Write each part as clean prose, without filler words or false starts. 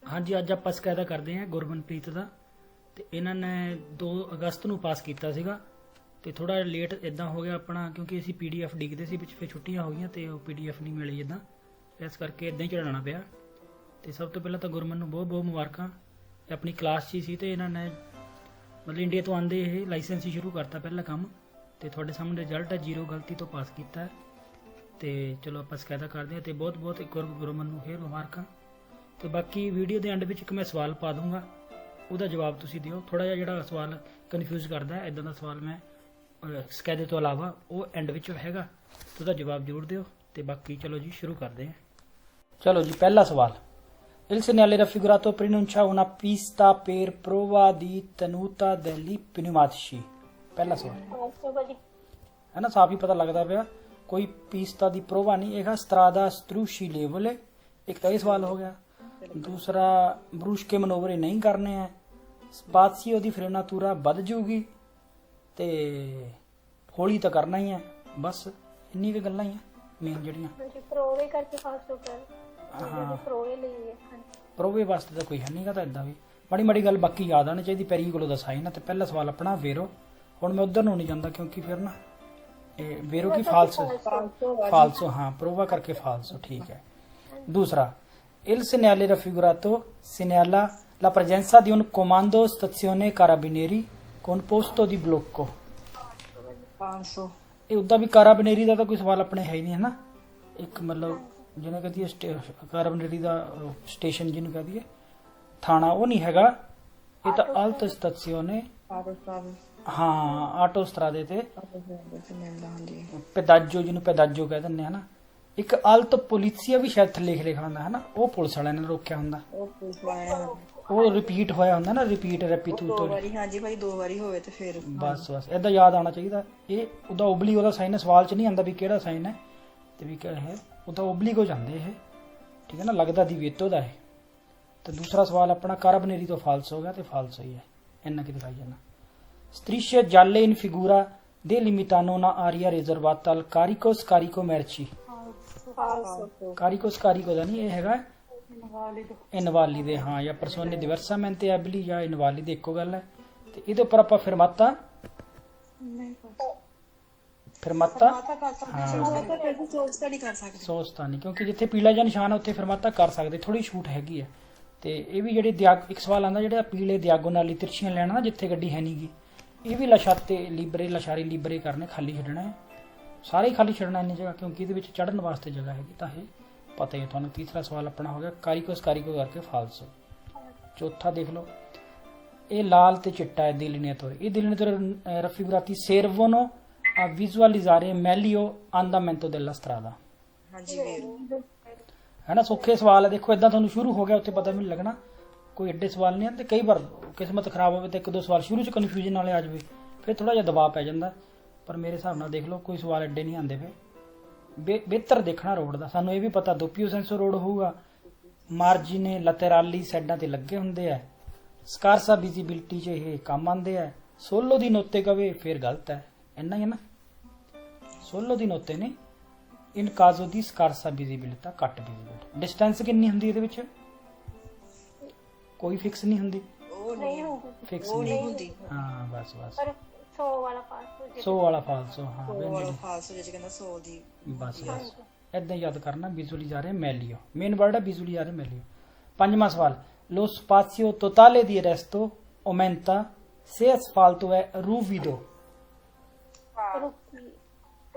हाँ जी, ਅੱਜ ਆਪਾਂ ਸ਼ਿਕਾਇਤ ਕਰਦੇ ਹਾਂ ਗੁਰਮਨਪ੍ਰੀਤ ਦਾ। ਤੇ ਇਹਨਾਂ ਨੇ 2 ਅਗਸਤ ਨੂੰ ਪਾਸ ਕੀਤਾ ਸੀਗਾ ਤੇ ਥੋੜਾ ਲੇਟ ਇਦਾਂ ਹੋ ਗਿਆ ਆਪਣਾ, ਕਿਉਂਕਿ ਅਸੀਂ ਪੀਡੀਐਫ ਡਿੱਗਦੇ ਸੀ ਵਿੱਚ, ਫਿਰ ਛੁੱਟੀਆਂ ਹੋ ਗਈਆਂ ਤੇ ਉਹ ਪੀਡੀਐਫ ਨਹੀਂ ਮਿਲੀ ਇਦਾਂ, ਇਸ ਕਰਕੇ ਇਦਾਂ ਹੀ ਚੜਾਉਣਾ ਪਿਆ। ਤੇ ਸਭ ਤੋਂ ਪਹਿਲਾਂ ਤਾਂ ਗੁਰਮਨ ਨੂੰ ਬਹੁਤ ਬਹੁਤ ਮੁਬਾਰਕਾਂ। ਇਹ ਆਪਣੀ ਕਲਾਸ 'ਚ ਹੀ ਸੀ ਤੇ ਇਹਨਾਂ ਨੇ ਮਤਲਬ ਇੰਡੀਆ ਤੋਂ ਆਉਂਦੇ ਇਹ ਲਾਇਸੈਂਸ ਹੀ ਸ਼ੁਰੂ ਕਰਤਾ ਪਹਿਲਾ ਕੰਮ। ਤੇ ਤੁਹਾਡੇ ਸਾਹਮਣੇ ਰਿਜ਼ਲਟ ਹੈ, 0 ਗਲਤੀ ਤੋਂ ਪਾਸ ਕੀਤਾ ਹੈ। ਤੇ ਚਲੋ ਆਪਾਂ ਸ਼ਿਕਾਇਤ ਕਰਦੇ ਹਾਂ ਤੇ ਬਹੁਤ ਬਹੁਤ ਇੱਕ ਵਾਰ ਗੁਰਮਨ ਨੂੰ ਫੇਰ ਮੁਬਾਰਕਾਂ। ਤੇ ਬਾਕੀ ਵੀਡੀਓ ਦੇ ਐਂਡ ਵਿੱਚ ਇੱਕ ਮੈਂ ਸਵਾਲ ਪਾ ਦੂੰਗਾ, ਉਹਦਾ ਜਵਾਬ ਤੁਸੀਂ ਦਿਓ। ਥੋੜਾ ਜਿਹਾ ਜਿਹੜਾ ਸਵਾਲ ਕਨਫਿਊਜ਼ ਕਰਦਾ ਇਦਾਂ ਦਾ ਸਵਾਲ ਮੈਂ ਸ਼ਿਕਾਇਤ ਤੋਂ ਇਲਾਵਾ ਉਹ ਐਂਡ ਵਿੱਚ ਹੈਗਾ, ਉਹਦਾ ਜਵਾਬ ਜ਼ਰੂਰ ਦਿਓ। ਤੇ ਬਾਕੀ ਚਲੋ ਜੀ ਸ਼ੁਰੂ ਕਰਦੇ ਹਾਂ। ਚਲੋ ਜੀ, ਪਹਿਲਾ ਸਵਾਲ। Il segnale raffigurato pronuncia una pista per prova di tenuta degli pneumatici। ਪਹਿਲਾ ਸਵਾਲ ਹੈ ਨਾ, ਸਾਫ ਹੀ ਪਤਾ ਲੱਗਦਾ ਪਿਆ, ਕੋਈ ਪੀਸਤਾ ਦੀ ਪ੍ਰੋਵਾ ਨਹੀਂ ਹੈਗਾ। strada struscilevole, ਇੱਕ ਤਾਂ ਇਹ ਸਵਾਲ ਹੋ ਗਿਆ। दूसरा ब्रूश के मनोवरे नहीं करने हैं। स्पाजियो दी फ्रेनातूरा बद जूगी ते हौली तो करना ही है। बस इन्नी भी गल्लां ही हैं मेन जड़ियां। प्रोवे करके फास्ट हो गया। हां, प्रोवे ਲਈ ਹੈ, प्रोवे वास्ते ਤਾਂ ਕੋਈ ਹੈ ਨਹੀਂਗਾ। ਤਾਂ ਇਦਾਂ ਵੀ ਮਾੜੀ ਮਾੜੀ ਗੱਲ ਬਾਕੀ ਯਾਦ ਆਣੀ ਚਾਹੀਦੀ। ਪੈਰੀ ਕੋਲੋਂ ਦਾ ਸਾਈਨ ਹੈ ਤੇ ਪਹਿਲਾ ਸਵਾਲ ਆਪਣਾ ਵੇਰੋ। ਹੁਣ ਮੈਂ ਉਧਰ ਨੂੰ ਨਹੀਂ ਜਾਂਦਾ ਕਿਉਂਕਿ ਫਿਰ ਨਾ ਇਹ ਵੇਰੋ ਕੀ फाल्सो। हाँ, प्रोवा करके फाल्सो, ठीक है। दूसरा, Il segnale raffigurato segnala la presenza di un comando stazione carabinieri composto di blocco। 500 ਇਹ ਉਦਾਂ ਵੀ ਕਾਰਾਬਿਨੇਰੀ ਦਾ ਤਾਂ ਕੋਈ ਸਵਾਲ ਆਪਣੇ ਹੈ ਹੀ ਨਹੀਂ, ਹੈ ਨਾ। ਇੱਕ ਮਤਲਬ ਜਿਹਨੇ ਕਹਦੀ ਕਾਰਾਬਿਨੇਰੀ ਦਾ ਸਟੇਸ਼ਨ ਜਿਹਨੂੰ ਕਹਦੀ ਹੈ ਥਾਣਾ, ਉਹ ਨਹੀਂ ਹੈਗਾ। ਇਹ ਤਾਂ ਅਲਟ ਸਟੇਸ਼ਨੇ, ਹਾਂ ਆਟੋ ਸਟਰਾਦੇ ਤੇ ਪੈਦਾਜੋ, ਜਿਹਨੂੰ ਪੈਦਾਜੋ ਕਹਿ ਦਿੰਦੇ ਹਨ। ਇੱਕ ਅਲਟ ਪੁਲਿਸੀਆ ਵੀ ਸ਼ਾਇਦ ਥੱਲੇ ਲਿਖਿਆ ਹੁੰਦਾ ਹੈ ਨਾ, ਉਹ ਪੁਲਿਸ ਵਾਲਿਆਂ ਨੇ ਰੋਕਿਆ ਹੁੰਦਾ। ਉਹ ਰਿਪੀਟ ਹੋਇਆ ਹੁੰਦਾ ਨਾ, ਰਿਪੀਟ ਤੋਂ ਹਾਂਜੀ ਭਾਈ 2 ਵਾਰੀ ਹੋਵੇ ਤੇ ਫਿਰ ਬਸ ਏਦਾਂ ਯਾਦ ਆਉਣਾ ਚਾਹੀਦਾ। ਇਹ ਉਹਦਾ ਓਬਲੀ, ਉਹਦਾ ਸਾਈਨ ਸਵਾਲ ਚ ਨਹੀਂ ਆਉਂਦਾ ਵੀ ਕਿਹੜਾ ਸਾਈਨ ਹੈ ਤੇ ਵੀ ਕਿਹੜਾ ਹੈ, ਉਹਦਾ ਓਬਲੀ ਕੋ ਜਾਂਦੇ ਇਹ, ਠੀਕ ਹੈ ਨਾ, ਲੱਗਦਾ ਦੀ ਵੇਤੋ ਦਾ ਹੈ। ਤੇ ਦੂਸਰਾ ਸਵਾਲ ਆਪਣਾ ਕਾਰਾਬਨੇਰੀ ਤੋਂ ਫਾਲਸ ਹੋ ਗਿਆ ਤੇ ਫਾਲਸ ਹੀ ਹੈ, ਇੰਨਾ ਕੀ ਦਿਖਾਈ ਜਾਣਾ। Strisce gialle in figura delimitano una area riservata al carico scarico merci। ਕਾਰੀਕੋ ਸਕਾਰੀਕੋ ਦਾ ਨਹੀਂ, ਇਹ ਹੈਗਾ ਇਨਵਾਲੀ ਦੇ, ਹਾਂ, ਜਾਂ ਪਰਸੋਨੇ ਦਿਵਰਸਾਮੈਂਤੇ ਐਬਲੀ ਜਾਂ ਇਨਵਾਲੀ ਦੇ ਇੱਕੋ ਗੱਲ ਹੈ। ਤੇ ਇਹਦੇ ਉੱਪਰ ਆਪਾਂ ਫਿਰਮਾਤਾ ਸੋਚਤਾ ਨਹੀਂ, ਕਿਉਂਕਿ ਜਿੱਥੇ ਪੀਲਾ ਜਾਂ ਨਿਸ਼ਾਨ ਹੈ ਉੱਥੇ ਫਿਰਮਾਤਾ ਕਰ ਸਕਦੇ, ਥੋੜੀ ਛੂਟ ਹੈਗੀ ਹੈ। ਤੇ ਇਹ ਵੀ ਜਿਹੜੇ ਇੱਕ ਸਵਾਲ ਆਉਂਦਾ ਜਿਹੜਾ ਪੀਲੇ ਦਿਆਗੋਨਾਲੀ ਤਿਰਛੀਆਂ ਲੈਣਾ ਨਾ ਜਿੱਥੇ ਗੱਡੀ ਹੈ ਨਹੀਂਗੀ, ਇਹ ਵੀ ਲਸ਼ਾਤੇ ਲੀਬਰੇ ਲਸ਼ਾਰੀ ਲੀਬਰੇ ਕਰਨੇ, ਖਾਲੀ ਛੱਡਣਾ ਹੈ, ਸਾਰੇ ਹੀ ਖਾਲੀ ਛੱਡਣਾ ਇੰਨੀ ਜਗ੍ਹਾ, ਕਿਉਂਕਿ ਇਹਦੇ ਵਿੱਚ ਚੜ੍ਹਨ ਵਾਸਤੇ ਜਗ੍ਹਾ ਹੈਗੀ, ਤਾਂ ਇਹ ਪਤਾ ਹੀ ਹੈ ਤੁਹਾਨੂੰ। ਤੀਸਰਾ ਸਵਾਲ ਆਪਣਾ ਹੋ ਗਿਆ ਕਾਰੀਕੋ ਸਕਾਰੀਕੋ ਕਰਕੇ ਫਾਲਸੋ। ਚੌਥਾ ਦੇਖ ਲਓ, ਇਹ ਲਾਲ ਤੇ ਚਿੱਟਾ ਹੈ delineatore। ਇਹ delineatore raffigurati servono a visualizzare meglio andamento della strada। ਹਾਂਜੀ ਹੈ ਨਾ, ਸੌਖੇ ਸਵਾਲ ਹੈ। ਦੇਖੋ ਇਦਾਂ ਤੁਹਾਨੂੰ ਸ਼ੁਰੂ ਹੋ ਗਿਆ, ਉੱਥੇ ਪਤਾ ਵੀ ਨਹੀਂ ਲੱਗਣਾ, ਕੋਈ ਐਡੇ ਸਵਾਲ ਨਹੀਂ ਆਉਂਦੇ। ਕਈ ਵਾਰ ਕਿਸਮਤ ਖਰਾਬ ਹੋਵੇ ਤਾਂ 1-2 ਸਵਾਲ ਸ਼ੁਰੂ 'ਚ ਕਨਫਿਊਜ਼ਨ ਵਾਲੇ ਆ ਜਾਵੇ, ਫਿਰ ਥੋੜਾ ਜਿਹਾ ਦਬਾਅ ਪੈ ਜਾਂਦਾ। ਪਰ ਮੇਰੇ ਹਿਸਾਬ ਨਾਲ ਦੇਖ ਲਓ ਕੋਈ ਸਵਾਲ ਐਡੇ ਨਹੀਂ ਆਉਂਦੇ ਪਏ। ਬਿਹਤਰ ਦੇਖਣਾ ਰੋਡ ਦਾ। ਸਾਨੂੰ ਇਹ ਵੀ ਪਤਾ ਦੋਪੀਓ ਸੈਂਸੋ ਰੋਡ ਹੋਊਗਾ, ਮਾਰਜਿਨੇ ਲਤੇਰਾਲੀ ਸਾਈਡਾਂ ਤੇ ਲੱਗੇ ਹੁੰਦੇ ਆ, ਸਕਾਰਸਾ ਵਿਜ਼ਿਬਿਲਿਟੀ 'ਚ ਇਹ ਕੰਮ ਆਉਂਦੇ ਆ। ਸੋਲੋ ਦੀ ਨੋਤੇ ਕਵੇ ਫਿਰ ਗਲਤ ਹੈ, ਇੰਨਾ ਹੀ ਹੈ ਨਾ। ਸੋਲੋ ਦੀ ਨੋਤੇ ਨੇ ਇਨ ਕਾਜ਼ੋ ਦੀ ਸਕਾਰਸਾ ਵਿਜ਼ਿਬਿਲਿਟੀ, ਘੱਟ ਵਿਜ਼ਿਬਿਲਿਟੀ। ਡਿਸਟੈਂਸ ਕਿੰਨੀ ਹੁੰਦੀ ਇਹਦੇ ਵਿੱਚ? ਕੋਈ ਫਿਕਸ ਨਹੀਂ ਹੁੰਦੀ, ਫਿਕਸ ਨਹੀਂ ਹੁੰਦੀ। ਹਾਂ ਬਸ 100 ਵਾਲਾ ਫਾਲਸੋ, ਹਾਂ ਬਸ ਏਦਾਂ ਯਾਦ ਕਰਨਾ। ਵਿਜ਼ੂਅਲਿzzare meglio, ਮੇਨ ਵਰਡ ਹੈ ਵਿਜ਼ੂਅਲਿzzare meglio। ਪੰਜਵਾਂ ਸਵਾਲ, lo spazio totale di arresto aumenta se asfalto è ruvido।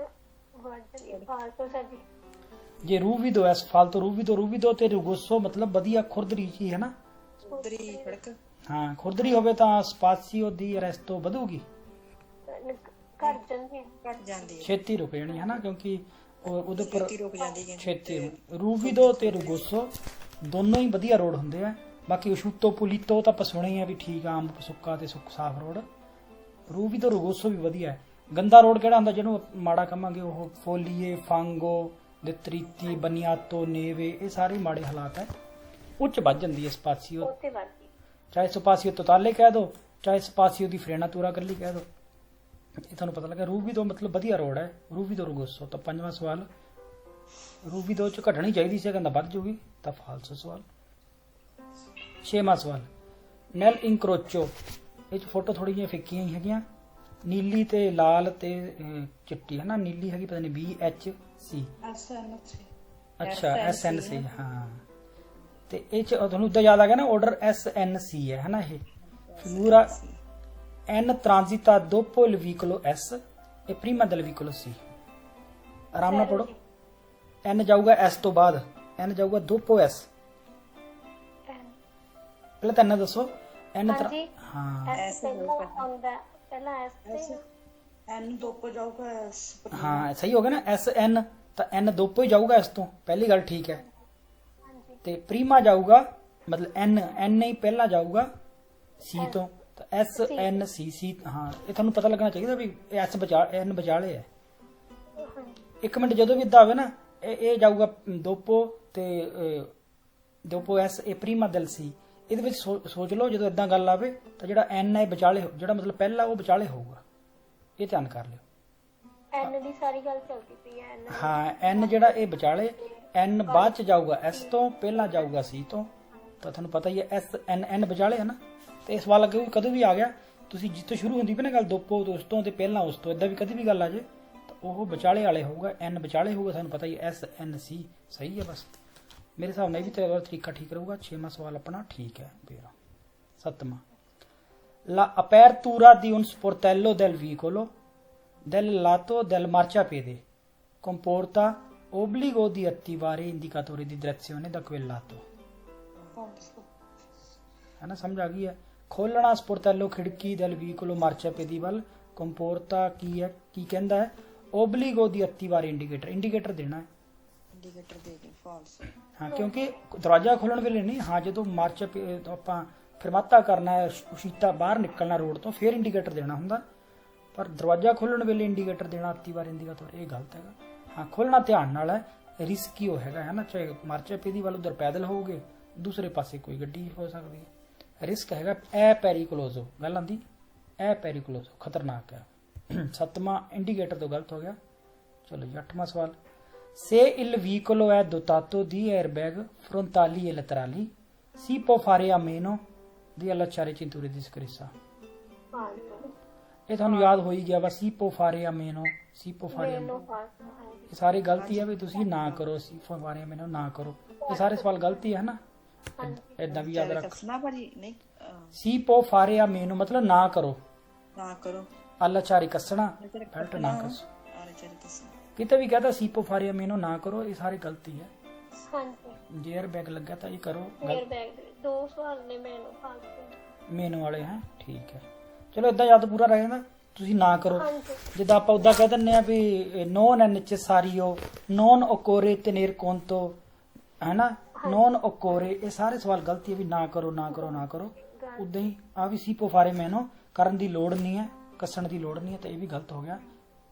ਜੇ ruvido ਹੈ asfalto, ruvido ਤੇ rugoso ਮਤਲਬ ਵਧੀਆ ਖੁਰਦਰੀ ਜੀ ਹੈ ਨਾ, ਖੁਰਦਰੀ ਸੜਕ। ਹਾਂ, ਖੁਰਦਰੀ ਹੋਵੇ ਤਾਂ spazio di arresto ਵਧੂਗੀ, ਘਟ ਜਾਂਦੀ ਹੈ, ਛੇਤੀ ਰੁਕ ਜਾਣੀ ਹੈ ਨਾ, ਕਿਉਂਕਿ ਉਹਦੇ ਉੱਪਰ ਛੇਤੀ। ਰੂਵੀਦੋ ਤੇ ਰੂਗੋਸੋ ਦੋਨੋਂ ਹੀ ਵਧੀਆ ਰੋਡ ਹੁੰਦੇ ਆ। ਬਾਕੀ ਉਸ਼ੂਤੋ ਪੁਲੀਤੋ ਤਾਂ ਆਪਾਂ ਸੁਣੇ ਆ ਵੀ ਠੀਕ ਆ, ਆਮ ਸੁੱਕਾ ਤੇ ਸਾਫ ਰੋਡ। ਰੂਵੀਦੋ ਰੂਗੋਸੋ ਵੀ ਵਧੀਆ ਹੈ। ਗੰਦਾ ਰੋਡ ਕਿਹੜਾ ਹੁੰਦਾ ਜਿਹਨੂੰ ਮਾੜਾ ਕਹਾਂਗੇ? ਉਹ ਫੋਲੀਏ, ਫਾਂਗੋ, ਦਿਤਰੀਤੀ, ਬਨੀਆਤੋ, ਨੇਵੇ, ਇਹ ਸਾਰੇ ਮਾੜੇ ਹਾਲਾਤ ਹੈ। ਉੱਚ ਵੱਜ ਜਾਂਦੀ ਹੈ ਸਪਾਸੀਓ, ਚਾਹੇ ਸਪਾਸੀਓ ਤੋਤਾਲੇ ਕਹਿ ਦੋ, ਚਾਹੇ ਸਪਾਸੀਓ ਦੀ ਫਰੇਨਾਤੂਰਾ ਕੱਲੀ ਕਹਿ ਦੋ। ਇਹ ਤੁਹਾਨੂੰ ਪਤਾ ਲੱਗਾ। ਰੂਵੀਦੋ ਮਤਲਬ ਵਧੀਆ ਰੋਡ ਹੈ, ਰੂਵੀਦੋ ਰੂਗੋਸੋ। ਤਾਂ ਪੰਜਵਾਂ ਸਵਾਲ, ਰੂਵੀਦੋ ਚ ਘਟਣੀ ਚਾਹੀਦੀ ਸੀ, ਕਹਿੰਦਾ ਵੱਧ ਜੂਗੀ, ਤਾਂ ਫਾਲਸੋ ਸਵਾਲ। 6ਵਾਂ ਸਵਾਲ ਨੈਲ ਇਨਕਰੋਚੋ। ਇਹ 'ਚ ਫੋਟੋ ਥੋੜੀ ਜਿਹੀਆਂ ਫਿੱਕੀਆਂ ਹੀ ਹੈਗੀਆਂ, ਨੀਲੀ ਤੇ ਲਾਲ ਤੇ ਚਿੱਟੀ ਹੈ ਨਾ। ਨੀਲੀ ਹੈਗੀ ਪਤਾ ਨਹੀਂ VHC, ਅੱਛਾ SNC, ਹਾਂ। ਤੇ ਇਹ 'ਚ ਤੁਹਾਨੂੰ ਉਦਾਂ ਯਾਦ ਆ ਗਿਆ ਨਾ, ਆਰਡਰ SNC ਹੈ ਨਾ। ਇਹ ਫਿਗੂਰਾ N transita dopo il vicolo S e prima del vicolo C। ਆਰਾਮ ਨਾਲ ਪੜੋ। N ਜਾਊਗਾ S ਤੋਂ ਬਾਅਦ, N ਜਾਊਗਾ dopo S। ਪਹਿਲਾਂ ਤਾਂ N ਦੱਸੋ। N ਹਾਂ ਹਾਂ ਸਹੀ ਹੋ ਗਿਆ ਨਾ। SN ਤਾਂ N dopo ਹੀ ਜਾਊਗਾ ਇਸ ਤੋਂ, ਪਹਿਲੀ ਗੱਲ ਠੀਕ ਹੈ। ਤੇ ਪ੍ਰੀਮਾ ਜਾਊਗਾ ਮਤਲਬ N ਹੀ ਪਹਿਲਾਂ ਜਾਊਗਾ C ਤੋਂ, ਤਾਂ SNC। ਹਾਂ ਇਹ ਤੁਹਾਨੂੰ ਪਤਾ ਲੱਗਣਾ ਚਾਹੀਦਾ ਵੀ S N ਵਿਚਾਲੇ ਹੈ। ਇੱਕ ਮਿੰਟ, ਜਦੋਂ ਵੀ ਇਦਾਂ ਹੋਵੇ ਨਾ, ਇਹ ਜਾਊਗਾ ਦੋਪੋ ਤੇ ਦੋਪੋ S, ਇਹ ਪ੍ਰੀਮਾ ਦਲ C। ਇਹਦੇ ਵਿੱਚ ਸੋਚ ਲਓ ਜਦੋਂ ਇਦਾਂ ਗੱਲ ਆਵੇ ਤਾਂ ਜਿਹੜਾ N ਹੈ ਵਿਚਾਲੇ, ਜਿਹੜਾ ਮਤਲਬ ਪਹਿਲਾ ਉਹ ਵਿਚਾਲੇ ਹੋਊਗਾ। ਇਹ ਧਿਆਨ ਕਰ ਲਿਓ। N ਦੀ ਸਾਰੀ ਗੱਲ ਚੱਲਦੀ ਪਈ ਹੈ। ਹਾਂ N ਜਿਹੜਾ ਇਹ ਵਿਚਾਲੇ, N ਬਾਅਦ ਚ ਜਾਊਗਾ S ਤੋਂ, ਪਹਿਲਾਂ ਜਾਊਗਾ C ਤੋਂ। ਤਾਂ ਤੁਹਾਨੂੰ ਪਤਾ ਹੀ ਹੈ N ਵਿਚਾਲੇ ਹੈ ਨਾ। ਤੇ ਇਸ ਵਾਰ ਅੱਗੇ ਕਦੇ ਵੀ ਆ ਗਿਆ, ਤੁਸੀਂ ਜਿੱਥੋਂ ਸ਼ੁਰੂ ਹੁੰਦੀ ਪਈ ਨਾ ਗੱਲ ਦੋਪੋ ਤੋਂ, ਉਸ ਤੋਂ ਤੇ ਪਹਿਲਾਂ ਉਸ ਤੋਂ, ਇਦਾਂ ਵੀ ਕਦੇ ਵੀ ਗੱਲ ਆ ਜੇ ਤਾਂ ਉਹ ਵਿਚਾਲੇ ਵਾਲੇ ਹੋਊਗਾ, N ਵਿਚਾਲੇ ਹੋਊਗਾ। ਤੁਹਾਨੂੰ ਪਤਾ ਹੀ SNC ਸਹੀ ਹੈ। ਬਸ ਮੇਰੇ ਹਿਸਾਬ ਨਾਲ ਵੀ ਤੇਰਾ ਤਰੀਕਾ ਠੀਕ ਰਹੂਗਾ। 6ਵਾਂ ਸਵਾਲ ਆਪਣਾ ਠੀਕ ਹੈ। ਫਿਰ 7ਵਾਂ La apertura di un sportello del vicolo del lato del marciapiede comporta obbligo di attivare indicatori di direzione da quel lato। है ना, समझ आ गई है। खोलना स्पोर्टेलो खिड़की del vicolo marciapiede ਵੱਲ comporta ਕੀ ਹੈ, ਕੀ ਕਹਿੰਦਾ ਹੈ? obbligo di attivare indicator ਦੇਣਾ ਹੈ। ਇੰਡੀਕੇਟਰ ਦੇ ਕੇ ਫਾਲਸ। ਹਾਂ ਕਿਉਂਕਿ ਦਰਵਾਜ਼ਾ ਖੋਲਣ ਵੇਲੇ ਨਹੀਂ, ਹਾਂ ਜਦੋਂ ਮਾਰਚ ਆਪਾਂ ਫਰਮਾਤਾ ਕਰਨਾ ਹੈ, ਸ਼ੀਤਾ ਬਾਹਰ ਨਿਕਲਣਾ ਰੋਡ ਤੋਂ, ਫਿਰ ਇੰਡੀਕੇਟਰ ਦੇਣਾ ਹੁੰਦਾ। ਪਰ ਦਰਵਾਜ਼ਾ ਖੋਲਣ ਵੇਲੇ ਇੰਡੀਕੇਟਰ ਦੇਣਾ ਅਤੀਵਾਰ ਇੰਡੀਕੇਟਰ, ਇਹ ਗਲਤ ਹੈਗਾ। ਹਾਂ ਖੋਲਣਾ ਧਿਆਨ ਨਾਲ ਹੈ, ਰਿਸਕੀ ਹੋ ਹੈਗਾ ਹੈ ਨਾ। ਚਾਹੇ ਮਾਰਚਾ ਪੀਦੀ ਵੱਲ ਉਧਰ ਪੈਦਲ ਹੋਗੇ, ਦੂਸਰੇ ਪਾਸੇ ਕੋਈ ਗੱਡੀ ਹੋ ਸਕਦੀ ਹੈ, ਰਿਸਕ ਹੈਗਾ। ਇਹ ਪੈਰੀਕਲੋਜ਼ੋ ਗੱਲ ਆਂਦੀ, ਇਹ ਪੈਰੀਕਲੋਜ਼ੋ ਖਤਰਨਾਕ ਹੈ। 7ਵਾਂ ਇੰਡੀਕੇਟਰ ਤੋਂ ਗਲਤ ਹੋ ਗਿਆ। ਚਲੋ ਜੀ 8ਵਾਂ ਸਵਾਲ Se il vicolo è dotato di airbag frontali e laterali, si può fare a meno di allacciare cinture di sicurezza। ਇਹ ਤੁਹਾਨੂੰ ਯਾਦ ਹੋ ਹੀ ਗਿਆ ਵਾ। ਸੀ ਪੋ ਫਾਰੇ ਆ ਮੇਨੋ, ਸੀ ਪੋ ਫਾਰੇ ਇਹ ਸਾਰੇ ਗਲਤੀ ਹੈ ਵੀ ਤੁਸੀਂ ਨਾ ਕਰੋ। ਸੀ ਪੋ ਫਾਰੇ ਮੇਨੋ ਨਾ ਕਰੋ, ਇਹ ਸਾਰੇ ਸਵਾਲ ਗਲਤੀ ਹੈ ਨਾ। ਏਦਾਂ ਵੀ ਯਾਦ ਰੱਖ। ਸੀ ਪੋ ਫਾਰੇ ਆ ਮੇਨੋ ਮਤਲਬ ਨਾ ਕਰੋ, ਨਾ ਕਰੋ। ਅੱਲਾਚਾਰੀ ਕੱਸਣਾ, ਬੈਲਟ ਨਾ ਕੱਸੋ। ਕਿਤੇ ਵੀ ਕਹਤਾ ਸੀ ਪੋ ਫਾਰੇ ਆ ਮੇਨੋ ਨਾ ਕਰੋ, ਇਹ ਸਾਰੇ ਗਲਤੀ ਹੈ। ਹਾਂਜੀ ਜੇ 에ਅਰ ਬੈਗ ਲੱਗਾ ਤਾਂ ਇਹ ਕਰੋ। 에ਅਰ ਬੈਗ ਦੇ ਦੋ ਸਵਾਲ ਨੇ ਮੈਨੂੰ ਫਾਲਤੂ ਮੇਨੂ ਵਾਲੇ ਹੈ, ਠੀਕ ਹੈ। ਚਲੋ ਏਦਾਂ ਯਾਦ ਪੂਰਾ ਰਹਿ ਜਾਂਦਾ, ਤੁਸੀਂ ਨਾ ਕਰੋ। ਜਿੱਦਾਂ ਆਪਾਂ ਉਦਾਂ ਕਹਿ ਦਿੰਦੇ ਆ ਵੀ ਨੋਨ ਹੈ ਨੈਸੈਸਾਰੀਓ, ਨੋਨ ਓਕੋਰੇ ਤੇਨੇਰ ਕੋਂਤੋ, ਹੈ ਨਾ, ਨੋਨ ਓਕੋਰੇ। ਇਹ ਸਾਰੇ ਸਵਾਲ ਗਲਤੀ ਹੈ ਵੀ ਨਾ ਕਰੋ ਨਾ ਕਰੋ ਨਾ ਕਰੋ। ਉਦਾਂ ਹੀ ਆ ਵੀ ਸੀ ਪੋ ਫਾਰੇ ਮੈਨੋ ਕਰਨ ਦੀ ਲੋੜ ਨਹੀਂ ਹੈ, ਕੱਸਣ ਦੀ ਲੋੜ ਨਹੀਂ ਹੈ, ਤਾਂ ਇਹ ਵੀ ਗਲਤ ਹੋ ਗਿਆ।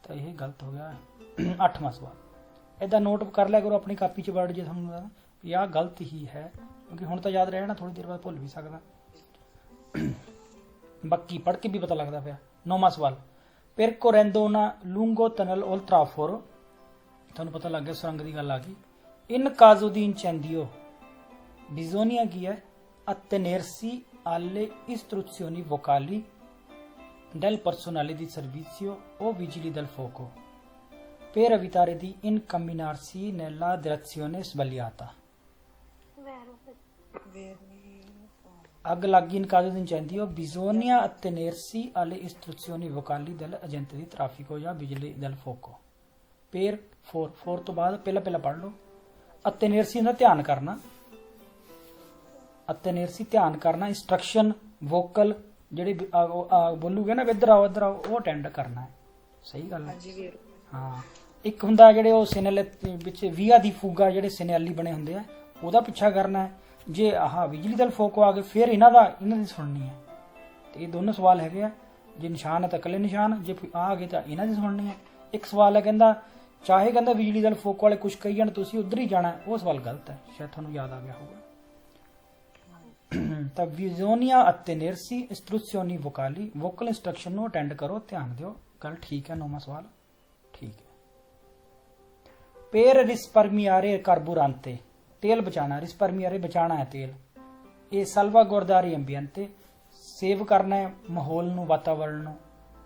ਤਾਂ ਇਹ ਗਲਤ ਹੋ ਗਿਆ। 8ਵਾਂ ਸਵਾਲ ਏਦਾਂ ਨੋਟ ਕਰ ਲਿਆ ਕਰੋ ਆਪਣੀ ਕਾਪੀ 'ਚ ਵਰਡ, ਜੇ ਤੁਹਾਨੂੰ ਲੱਗਦਾ ਵੀ ਆਹ ਗਲਤ ਹੀ ਹੈ, ਕਿਉਂਕਿ ਹੁਣ ਤਾਂ ਯਾਦ ਰਹਿਣਾ, ਥੋੜੀ ਦੇਰ ਬਾਅਦ ਭੁੱਲ ਵੀ ਸਕਦਾ। ਬਾਕੀ ਪੜ੍ਹ ਕੇ ਵੀ ਪਤਾ ਲੱਗਦਾ ਪਿਆ। 9ਵਾਂ ਸਵਾਲ percorrendo lungo tunnel oltraforo, ਤੁਹਾਨੂੰ ਪਤਾ ਲੱਗ ਗਿਆ ਸੁਰੰਗ ਦੀ ਗੱਲ ਆ ਗਈ। in caso di incendio bisogna ਕੀ ਹੈ attenersi alle istruzioni vocali del personale di servizio o vigili del fuoco per evitare di incamminarsi nella direzione sbagliata। ਅੱਗ ਲੱਗੀ in caso di incendio bisogna attenersi alle istruzioni vocali dell'agente di traffico ਜਾਂ vigili del fuoco per for ਤੋਂ ਬਾਅਦ ਪਹਿਲਾਂ ਪੜ੍ਹ ਲਓ। attenersi ਦਾ ਧਿਆਨ ਕਰਨਾ, attenersi ਧਿਆਨ ਕਰਨਾ, ਇੰਸਟਰਕਸ਼ਨ ਵੋਕਲ ਜਿਹੜੇ ਬੋਲੂਗੇ ਨਾ ਇੱਧਰ ਆਓ ਇੱਧਰ ਆਓ, ਉਹ ਅਟੈਂਡ ਕਰਨਾ ਹੈ। ਸਹੀ ਗੱਲ ਹੈ। ਹਾਂ ਇੱਕ ਹੁੰਦਾ ਜਿਹੜੇ ਉਹ ਸਿਨੇਲ ਵਿੱਚ ਵੀਆ ਦੀ ਫੂਗਾ ਜਿਹੜੇ ਸਿਨੈਲੀ ਬਣੇ ਹੁੰਦੇ ਆ, ਉਹਦਾ ਪਿੱਛਾ ਕਰਨਾ ਹੈ। ਜੇ ਆਹ ਬਿਜਲੀ ਦਲ ਫੋਕੋ ਆ ਗਏ ਫਿਰ ਇਹਨਾਂ ਦੀ ਸੁਣਨੀ ਹੈ। ਤੇ ਇਹ ਦੋਨੋਂ ਸਵਾਲ ਹੈਗੇ ਆ। ਜੇ ਨਿਸ਼ਾਨ ਹੈ ਤਾਂ ਇਕੱਲੇ ਨਿਸ਼ਾਨ, ਜੇ ਆ ਗਏ ਤਾਂ ਇਹਨਾਂ ਦੀ ਸੁਣਨੀ ਹੈ। ਇੱਕ ਸਵਾਲ ਹੈ ਕਹਿੰਦਾ ਚਾਹੇ ਕਹਿੰਦਾ ਬਿਜਲੀ ਦਲ ਫੋਕੋ ਵਾਲੇ ਕੁਝ ਕਹੀ ਜਾਣ ਤੁਸੀਂ ਉੱਧਰ ਹੀ ਜਾਣਾ, ਉਹ ਸਵਾਲ ਗਲਤ ਹੈ। ਸ਼ਾਇਦ ਤੁਹਾਨੂੰ ਯਾਦ ਆ ਗਿਆ ਹੋਊਗਾ। ਤਾਂ ਵਿਜ਼ੋਨੀਆ attenersi istruzioni vocali, vocal instruction ਨੂੰ ਅਟੈਂਡ ਕਰੋ, ਧਿਆਨ ਦਿਓ। ਗੱਲ ਠੀਕ ਹੈ। 9ਵਾਂ ਸਵਾਲ ਠੀਕ ਹੈ। per risparmiare carburante, ਤੇਲ ਬਚਾਣਾ, ਰਿਸਪਰਮੀਆਰੇ ਬਚਾਣਾ ਹੈ ਤੇਲ। ਇਹ salvaguardare ambiente, ਸੇਵ ਕਰਨਾ ਹੈ ਮਾਹੌਲ ਨੂੰ, ਵਾਤਾਵਰਣ ਨੂੰ,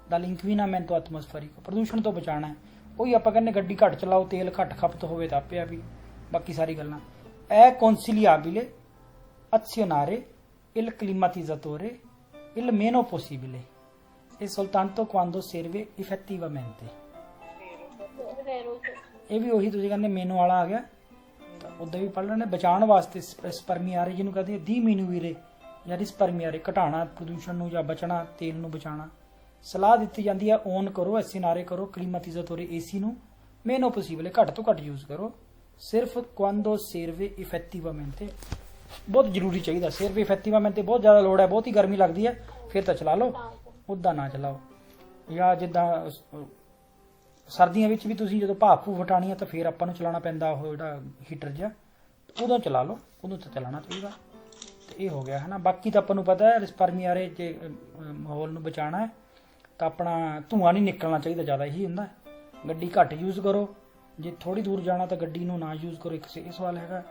dall'inquinamento atmosferico, ਪ੍ਰਦੂਸ਼ਣ ਤੋਂ ਬਚਾਉਣਾ ਹੈ। ਉਹੀ ਆਪਾਂ ਕਹਿੰਦੇ ਗੱਡੀ ਘੱਟ ਚਲਾਓ, ਤੇਲ ਘੱਟ ਖਪਤ ਹੋਵੇ ਤਾਂ ਆਪੇ ਵੀ ਬਾਕੀ ਸਾਰੀ ਗੱਲਾਂ। è consigliabile azionare il climatizzatore il meno possibile e soltanto quando serve effettivamente। Vairo ਇਹ ਵੀ ਉਹੀ ਤੁਸੀਂ ਕਹਿੰਦੇ ਮੇਨੂ ਵਾਲਾ ਆ ਗਿਆ, ਤਾਂ ਉਦਾਂ ਵੀ ਪੜ੍ਹ ਲੈਣੇ। ਬਚਾਉਣ ਵਾਸਤੇ ਸਪਰਮੀਆਰੇ ਜਿਹਨੂੰ ਕਹਿੰਦੇ ਦੀ ਮੀਨੂਵੀਰੇ ਜਾਂ ਸਪਰਮੀਆਰੇ, ਘਟਾਉਣਾ ਪ੍ਰਦੂਸ਼ਣ ਨੂੰ ਜਾਂ ਬਚਣਾ, ਤੇਲ ਨੂੰ ਬਚਾਉਣਾ। ਸਲਾਹ ਦਿੱਤੀ ਜਾਂਦੀ ਹੈ ਔਨ ਕਰੋ, ਐਸੀਨਾਰੇ ਕਰੋ ਕਲੀਮਾਤੀਜ਼ਾਤੋਰੇ, ਏਸੀ ਨੂੰ ਮੇਨੋ ਪੋਸੀਬਲ, ਘੱਟ ਤੋਂ ਘੱਟ ਯੂਜ਼ ਕਰੋ। ਸਿਰਫ ਕੁਆਂਦੋ ਸਰਵੇ ਇਫੈਕਟਿਵamente, ਬਹੁਤ ਜ਼ਰੂਰੀ ਚਾਹੀਦਾ। ਸਰਵੇ ਇਫੈਕਟਿਵamente ਬਹੁਤ ਜ਼ਿਆਦਾ ਲੋੜ ਹੈ, ਬਹੁਤੀ ਗਰਮੀ ਲੱਗਦੀ ਹੈ, ਫਿਰ ਤਾਂ ਚਲਾ ਲਓ, ਉੱਦਾਂ ਨਾ ਚਲਾਓ। ਜਾਂ ਜਿੱਦਾਂ ਸਰਦੀਆਂ ਵਿੱਚ ਵੀ ਤੁਸੀਂ ਜਦੋਂ ਭਾਪ ਭੂਪ ਹਟਾਉਣੀ ਹੈ ਤਾਂ ਫਿਰ ਆਪਾਂ ਨੂੰ ਚਲਾਉਣਾ ਪੈਂਦਾ ਉਹ ਜਿਹੜਾ ਹੀਟਰ ਜਿਹਾ, ਉਦੋਂ ਚਲਾ ਲਓ, ਉਦੋਂ ਤਾਂ ਚਲਾਉਣਾ ਚਾਹੀਦਾ। ਤੇ ਇਹ ਹੋ ਗਿਆ ਹੈ ਨਾ। ਬਾਕੀ ਤਾਂ ਆਪਾਂ ਨੂੰ ਪਤਾ ਹੈ ਰਿਸਪਰਮੀਆਰੇ ਜੇ ਮਾਹੌਲ ਨੂੰ ਬਚਾਉਣਾ ਹੈ ਤਾਂ ਆਪਣਾ ਧੂੰਆਂ ਨਹੀਂ ਨਿਕਲਣਾ ਚਾਹੀਦਾ, ਜ਼ਿਆਦਾ ਇਹੀ ਹੁੰਦਾ। ਗੱਡੀ ਘੱਟ ਯੂਜ਼ ਕਰੋ, ਜੇ ਥੋੜੀ ਦੂਰ ਜਾਣਾ ਤਾਂ ਗੱਡੀ ਨੂੰ ਨਾ ਯੂਜ਼ ਕਰੋ, ਇੱਕ ਇਹ ਸਵਾਲ ਹੈਗਾ।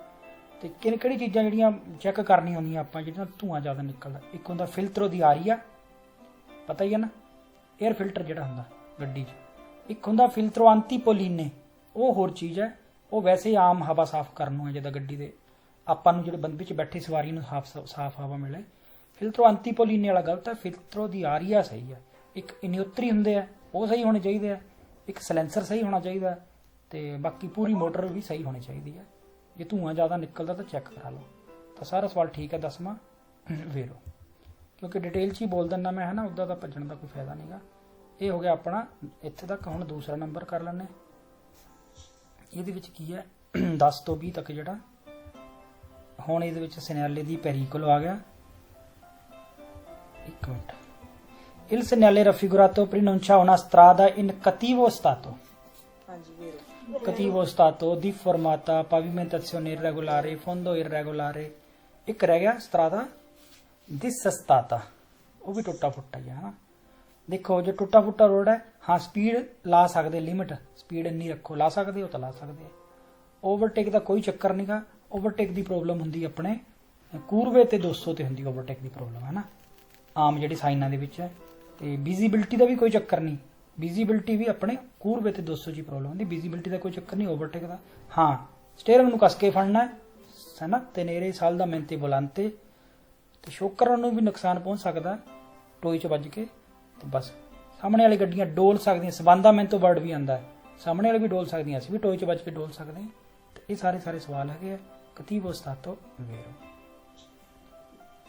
ਤੇ ਕਿਹੜੀ ਚੀਜ਼ਾਂ ਜਿਹੜੀਆਂ ਚੈੱਕ ਕਰਨੀਆਂ ਹੁੰਦੀਆਂ ਆਪਾਂ ਜਿਹਨਾਂ ਧੂੰਆਂ ਜ਼ਿਆਦਾ ਨਿਕਲਦਾ? ਇੱਕ ਹੁੰਦਾ ਫਿਲਟਰੋ ਦੀ ਆਰੀਆ, ਪਤਾ ਹੀ ਹੈ ਨਾ, 에ਅਰ ਫਿਲਟਰ ਜਿਹੜਾ ਹੁੰਦਾ ਗੱਡੀ 'ਚ। ਇੱਕ ਹੁੰਦਾ ਫਿਲਟਰੋ ਅੰਤੀਪੋਲੀਨੇ, ਉਹ ਹੋਰ ਚੀਜ਼ ਹੈ, ਉਹ ਵੈਸੇ ਆਮ ਹਵਾ ਸਾਫ਼ ਕਰਨ ਨੂੰ ਹੈ, ਜਿੱਦਾਂ ਗੱਡੀ ਦੇ ਆਪਾਂ ਨੂੰ ਜਿਹੜੇ ਬੰਦੇ ਵਿੱਚ ਬੈਠੇ ਸਵਾਰੀ ਨੂੰ ਸਾਫ਼ ਹਵਾ ਮਿਲੇ। ਫਿਲਟਰੋ ਅੰਤੀਪੋਲੀਨੇ ਵਾਲਾ ਗਲਤ ਹੈ, ਫਿਲਟਰੋ ਦੀ ਆਰੀਆ ਸਹੀ ਹੈ। ਇੱਕ ਇਨਿਓਤਰੀ ਹੁੰਦੇ ਆ, ਉਹ ਸਹੀ ਹੋਣੇ ਚਾਹੀਦੇ ਆ, ਇੱਕ ਸਲੈਂਸਰ ਸਹੀ ਹੋਣਾ ਚਾਹੀਦਾ, ਤੇ ਬਾਕੀ ਪੂਰੀ ਮੋਟਰ ਵੀ ਸਹੀ ਹੋਣੀ ਚਾਹੀਦੀ ਹੈ। ਜੇ ਧੂੰਆਂ ਜ਼ਿਆਦਾ ਨਿਕਲਦਾ ਤਾਂ ਚੈੱਕ ਕਰਾ ਲਓ। ਤਾਂ ਸਾਰਾ ਸਵਾਲ ਠੀਕ ਹੈ। 10ਵਾਂ ਵੇਰੋ, ਕਿਉਂਕਿ ਡਿਟੇਲ 'ਚ ਹੀ ਬੋਲ ਦਿੰਦਾ ਮੈਂ, ਹੈ ਨਾ, ਉੱਦਾਂ ਤਾਂ ਭੱਜਣ ਦਾ ਕੋਈ ਫਾਇਦਾ ਨਹੀਂਗਾ। ਇਹ ਹੋ ਗਿਆ ਆਪਣਾ ਇੱਥੇ ਤੱਕ। ਹੁਣ ਦੂਸਰਾ ਨੰਬਰ ਕਰ ਲੈਂਦੇ। ਇਹਦੇ ਵਿੱਚ ਕੀ ਹੈ 10 ਤੋਂ 20 ਤੱਕ ਜਿਹੜਾ। ਹੁਣ ਇਹਦੇ ਵਿੱਚ ਸਿਨੈਲੇ ਦੀ ਪੈਰੀਕੋਲ ਆ ਗਿਆ। ਇੱਕ minute. Il segnale raffigurato pronuncia una strada in cattivo stato. ਹਾਂਜੀ ਵੀਰੋ। Cattivo stato, deformata, pavimentazione irregolare, fondo irregolare। ਇੱਕ ਰਹਿ ਗਿਆ strada disastata, ਉਹ ਵੀ ਟੁੱਟਾ ਫੁੱਟਾ ਹੀ ਹੈ ਨਾ। ਦੇਖੋ ਜੇ ਟੁੱਟਾ ਫੁੱਟਾ ਰੋਡ ਹੈ, ਹਾਂ ਸਪੀਡ ਲਾ ਸਕਦੇ, ਲਿਮਿਟ ਸਪੀਡ ਇੰਨੀ ਰੱਖੋ, ਲਾ ਸਕਦੇ ਹੋ ਤਾਂ ਲਾ ਸਕਦੇ। ਓਵਰਟੇਕ ਦਾ ਕੋਈ ਚੱਕਰ ਨਹੀਂਗਾ। ਓਵਰਟੇਕ ਦੀ ਪ੍ਰੋਬਲਮ ਹੁੰਦੀ ਆਪਣੇ ਕੂਰਵੇ ਤੇ 200 ਤੇ ਹੁੰਦੀ ਓਵਰਟੇਕ ਦੀ ਪ੍ਰੋਬਲਮ, ਹੈ ਨਾ, ਆਮ ਜਿਹੜੀ ਸਾਈਨਾਂ ਦੇ ਵਿੱਚ ਹੈ। ਤੇ ਵਿਜ਼ੀਬਿਲਟੀ ਦਾ ਵੀ ਕੋਈ ਚੱਕਰ ਨਹੀਂ, ਵਿਜ਼ੀਬਿਲਟੀ ਵੀ ਆਪਣੇ ਕੂਰਵੇ ਤੇ 200 ਦੀ ਪ੍ਰੋਬਲਮ ਹੁੰਦੀ। ਵਿਜ਼ੀਬਿਲਟੀ ਦਾ ਕੋਈ ਚੱਕਰ ਨਹੀਂ, ਓਵਰਟੇਕ ਦਾ। ਹਾਂ ਸਟੀਅਰਿੰਗ ਨੂੰ ਕੱਸ ਕੇ ਫੜਨਾ ਹੈ ਨਾ, ਤੇਨੇਰੇ ਸਾਲਦਾਮੈਂਤੇ ਵੋਲਾਂਤੇ, ਤੇ ਸ਼ੋਕਰਾਂ ਨੂੰ ਵੀ ਨੁਕਸਾਨ ਪਹੁੰਚ ਸਕਦਾ ਟੋਏ 'ਚ ਵੱਜ ਕੇ। ਤੇ ਬਸ ਸਾਹਮਣੇ ਵਾਲੀ ਗੱਡੀਆਂ ਡੋਲ ਸਕਦੀਆਂ, ਸਬੰਧਾਮੈਂਤੋ ਵਰਡ ਵੀ ਆਉਂਦਾ, ਸਾਹਮਣੇ ਵਾਲੇ ਵੀ ਡੋਲ ਸਕਦੀਆਂ, ਅਸੀਂ ਵੀ ਟੋਏ 'ਚ ਵੱਜ ਕੇ ਡੋਲ ਸਕਦੇ ਹਾਂ। ਤੇ ਇਹ ਸਾਰੇ ਸਵਾਲ ਹੈਗੇ ਆ ਕਤੀਵੋ ਸਤਾਤੋ ਵੇਰੋ।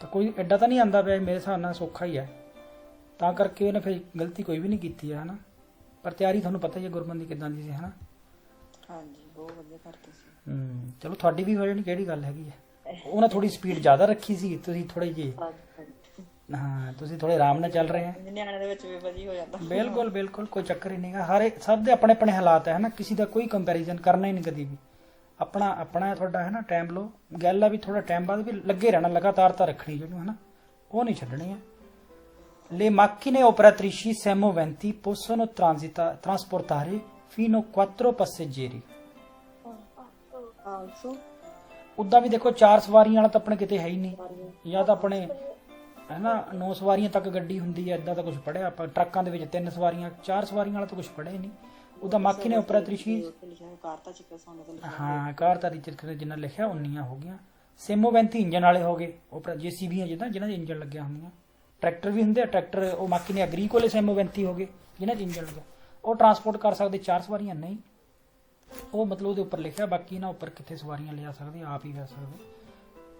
ਤਾਂ ਕੋਈ ਐਡਾ ਤਾਂ ਨਹੀਂ ਆਉਂਦਾ ਪਿਆ, ਮੇਰੇ ਹਿਸਾਬ ਨਾਲ ਸੌਖਾ ਹੀ ਹੈ, ਤਾਂ ਕਰਕੇ ਉਹਨੇ ਫਿਰ ਗਲਤੀ ਕੋਈ ਵੀ ਨਹੀਂ ਕੀਤੀ ਹੈ, ਹਨਾ। ਪਰ ਤਿਆਰੀ ਤੁਹਾਨੂੰ ਪਤਾ ਹੀ ਹੈ ਗੁਰਮਨ ਦੀ ਕਿੱਦਾਂ ਦੀ ਸੀ, ਹਨਾ। ਹਾਂਜੀ ਬਹੁਤ ਵਧੀਆ ਕਰਦੇ ਸੀ। ਚਲੋ ਤੁਹਾਡੀ ਵੀ ਹੋ ਜਾਣੀ, ਕਿਹੜੀ ਗੱਲ ਹੈਗੀ ਹੈ। ਉਹਨਾਂ ਥੋੜੀ ਸਪੀਡ ਜ਼ਿਆਦਾ ਰੱਖੀ ਸੀ, ਤੁਸੀਂ ਥੋੜੇ ਜਿਹੇ, ਹਾਂ ਤੁਸੀਂ ਥੋੜੇ ਆਰਾਮ ਨਾਲ ਚੱਲ ਰਹੇ ਹੈ। ਨਿਆਣੇ ਦੇ ਵਿੱਚ ਵੀ ਵਧੀਆ ਹੋ ਜਾਂਦਾ। ਬਿਲਕੁਲ ਕੋਈ ਚੱਕਰ ਹੀ ਨਹੀਂਗਾ। ਸਭ ਦੇ ਆਪਣੇ ਆਪਣੇ ਹਾਲਾਤ ਹੈ ਨਾ, ਕਿਸੇ ਦਾ ਕੋਈ ਕੰਪੈਰੀਜ਼ਨ ਕਰਨਾ ਹੀ ਨਹੀਂ ਕਦੀ ਵੀ। ਆਪਣਾ ਤੁਹਾਡਾ ਹੈ ਨਾ, ਟਾਈਮ ਲਓ। ਗੱਲ ਆ ਵੀ ਥੋੜਾ ਟਾਈਮ ਬਾਅਦ ਵੀ ਲੱਗੇ ਰਹਿਣਾ, ਲਗਾਤਾਰਤਾ ਰੱਖਣੀ ਜਿਹਨੂੰ, ਹੈ ਨਾ, ਉਹ ਨਹੀਂ ਛੱਡਣੀ ਹੈ। Le macchine operatrici semoventi possono trasportare fino a 4 passeggeri। Also ਉੱਦਾਂ ਵੀ ਦੇਖੋ 4 ਸਵਾਰੀਆਂ ਵਾਲਾ ਤਾਂ ਆਪਣੇ ਕਿਤੇ ਹੈ ਹੀ ਨਹੀਂ, ਜਾਂ ਤਾਂ ਆਪਣੇ ਹੈ ਨਾ 9 ਸਵਾਰੀਆਂ ਤੱਕ ਗੱਡੀ ਹੁੰਦੀ ਹੈ, ਇਦਾਂ ਤਾਂ ਕੁਝ ਪੜਿਆ ਆਪਾਂ। ਟਰੱਕਾਂ ਦੇ ਵਿੱਚ 3 ਸਵਾਰੀਆਂ 4 ਸਵਾਰੀਆਂ ਵਾਲਾ ਤਾਂ ਕੁਝ ਪੜਿਆ ਹੀ ਨਹੀਂ। ਉਹਦਾ macchine operatrici, ਕਾਰਤਾ ਚਿੱਕਾ ਸਾਨੂੰ ਤਾਂ ਹਾਂ ਕਾਰਤਾ ਦੀ ਚਿੱਕਾ ਜਿੰਨਾ ਲਿਖਿਆ ਉਨੀਆਂ ਹੋ ਗਈਆਂ। ਸੇਮੋਵੈਂਤੀ ਇੰਜਨ ਵਾਲੇ ਹੋ ਗਏ, ਉਹ ਜੇਸੀਬੀਆਂ ਜਿਹਨਾਂ ਦੇ ਇੰਜਨ ਲੱਗਿਆ ਹੁੰਦੀਆਂ। ਟਰੈਕਟਰ ਵੀ ਹੁੰਦੇ ਆ, ਟਰੈਕਟਰ ਉਹ macchine agricole ਸੇਮੋਵੈਂਤੀ ਹੋ ਗਏ ਜਿਹਨਾਂ 'ਚ ਇੰਜਨ ਲੱਗਿਆ, ਉਹ ਟਰਾਂਸਪੋਰਟ ਕਰ ਸਕਦੇ 4 ਸਵਾਰੀਆਂ ਨਹੀਂ। ਉਹ ਮਤਲਬ ਉਹਦੇ ਉੱਪਰ ਲਿਖਿਆ, ਬਾਕੀ ਨਾ ਉੱਪਰ ਕਿੱਥੇ ਸਵਾਰੀਆਂ ਲਿਆ ਸਕਦੇ, ਆਪ ਹੀ ਕਰ ਸਕਦੇ।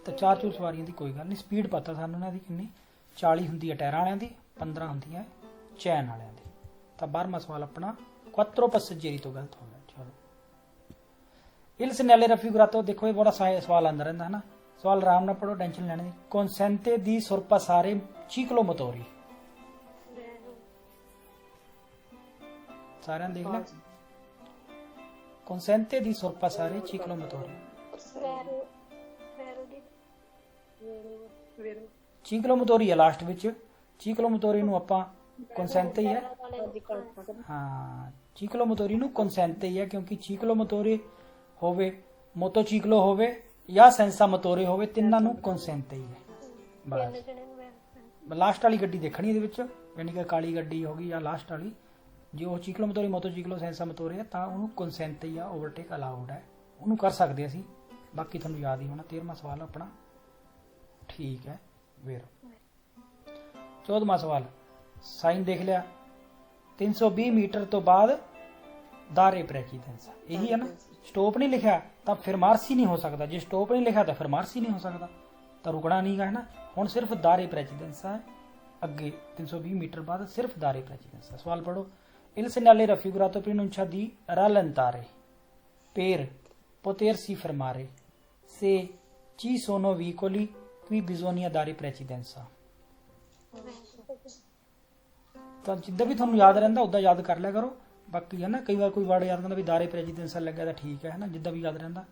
ਤਾਂ 4 ਸਵਾਰੀਆਂ ਦੀ ਕੋਈ ਗੱਲ ਨਹੀਂ। ਸਪੀਡ ਪਤਾ ਸਾਨੂੰ ਇਹਨਾਂ ਦੀ ਕਿੰਨੀ, 40 ਹੁੰਦੀ ਹੈ ਟਾਇਰਾਂ ਵਾਲਿਆਂ ਦੀ, 15 ਹੁੰਦੀ ਹੈ ਚੈਨ ਵਾਲਿਆਂ ਦੀ। ਤਾਂ 12ਵਾਂ ਸਵਾਲ ਆਪਣਾ 4 passeggeri ਤੋਂ ਗਲਤ ਹੋ ਗਿਆ। ਚਲੋ il segnale raffigurato, ਦੇਖੋ ਇਹ ਬੜਾ ਸਵਾਲ ਆਉਂਦਾ ਰਹਿੰਦਾ ਹੈ ਨਾ। ਸਵਾਲ ਆਰਾਮ ਨਾਲ ਪੜੋ, ਟੈਨਸ਼ਨ ਲੈਣੀ। consente di sorpassare ciclomotori। ਸਾਰਿਆਂ ਨੇ ਦੇਖ ਲਿਆ। consente di sorpassare ciclomotori। ciclomotori ਹੈ ਲਾਸਟ ਵਿੱਚ। ciclomotori ਨੂੰ ਆਪਾਂ consente ਹੀ ਹੈ, ਹਾਂ ciclomotori ਨੂੰ consente ਹੀ ਹੈ, ਕਿਉਂਕਿ ciclomotori ਹੋਵੇ, ਮੋਟੋਚਿਕਲੋ ਹੋਵੇ ਜਾਂ ਸੈਂਸਾ ਮੋਟੋਰੇ ਹੋਵੇ, ਤਿੰਨਾਂ ਨੂੰ consente ਹੀ ਹੈ। ਬਸ ਤਿੰਨ ਜਣੇ ਨੂੰ ਮੈਂ ਲਾਸਟ ਵਾਲੀ ਗੱਡੀ ਦੇਖਣੀ ਇਹਦੇ ਵਿੱਚ, ਯਾਨੀ ਕਿ ਕਾਲੀ ਗੱਡੀ ਹੋ ਗਈ ਜਾਂ ਲਾਸਟ ਵਾਲੀ। ਜੇ ਉਹ ਚੀਕਲੋ ਮੋਟੋਰੀ ਮੋਟੋਚੀਕਲੋ ਸੈਂਸਾ ਮੋਟੋਰੇ ਤਾਂ ਉਹਨੂੰ ਕੰਸੈਂਟ ਜਾਂ ਓਵਰਟੇਕ ਅਲਾਉਡ ਹੈ, ਉਹਨੂੰ ਕਰ ਸਕਦੇ ਅਸੀਂ। ਬਾਕੀ ਤੁਹਾਨੂੰ ਯਾਦ ਹੀ ਹੋਣਾ। 13ਵਾਂ ਸਵਾਲ ਆਪਣਾ ਠੀਕ ਹੈ ਵੇਰੋ। 14ਵਾਂ ਸਵਾਲ ਸਾਈਨ ਦੇਖ ਲਿਆ। 320 ਮੀਟਰ ਤੋਂ ਬਾਅਦ ਦਾਰੇ ਪ੍ਰੈਸੀਡੈਂਸ ਇਹੀ ਹੈ ਨਾ। ਸਟੋਪ ਨਹੀਂ ਲਿਖਿਆ ਤਾਂ ਫਿਰ ਮਾਰਸ ਹੀ ਨਹੀਂ ਹੋ ਸਕਦਾ, ਜੇ ਸਟੋਪ ਨਹੀਂ ਲਿਖਿਆ ਤਾਂ ਫਿਰ ਮਾਰਸ ਹੀ ਨਹੀਂ ਹੋ ਸਕਦਾ, ਤਾਂ ਰੁਕਣਾ ਨਹੀਂ ਗਾ, ਹੈ ਨਾ। ਹੁਣ ਸਿਰਫ ਦਾਰੇ ਪ੍ਰੈਸੀਡੈਂਸ ਹੈ ਅੱਗੇ 320 ਮੀਟਰ ਬਾਅਦ ਸਿਰਫ ਦਾਰੇ ਪ੍ਰੈਸੀਡੈਂਸ ਹੈ। ਸਵਾਲ ਪੜੋ। Il segnale raffigurato pronuncia di rallentare per potersi fermare. Se ci sono vicoli, qui bisogna dare precedenza. ਤਾਂ ਜਿੱਦਾਂ ਵੀ ਤੁਹਾਨੂੰ ਯਾਦ ਰਹਿੰਦਾ ਉੱਦਾਂ ਯਾਦ ਕਰ ਲਿਆ ਕਰੋ। ਬਾਕੀ ਹੈ ਨਾ ਕਈ ਵਾਰ ਕੋਈ ਵਰਡ ਯਾਦ ਕਰਦਾ ਵੀ ਦਾਰੇ ਪ੍ਰੈਸੀਡੈਂਸ ਲੱਗਿਆ ਤਾਂ ਠੀਕ ਹੈ ਨਾ, ਜਿੱਦਾਂ ਵੀ ਯਾਦ ਰਹਿੰਦਾ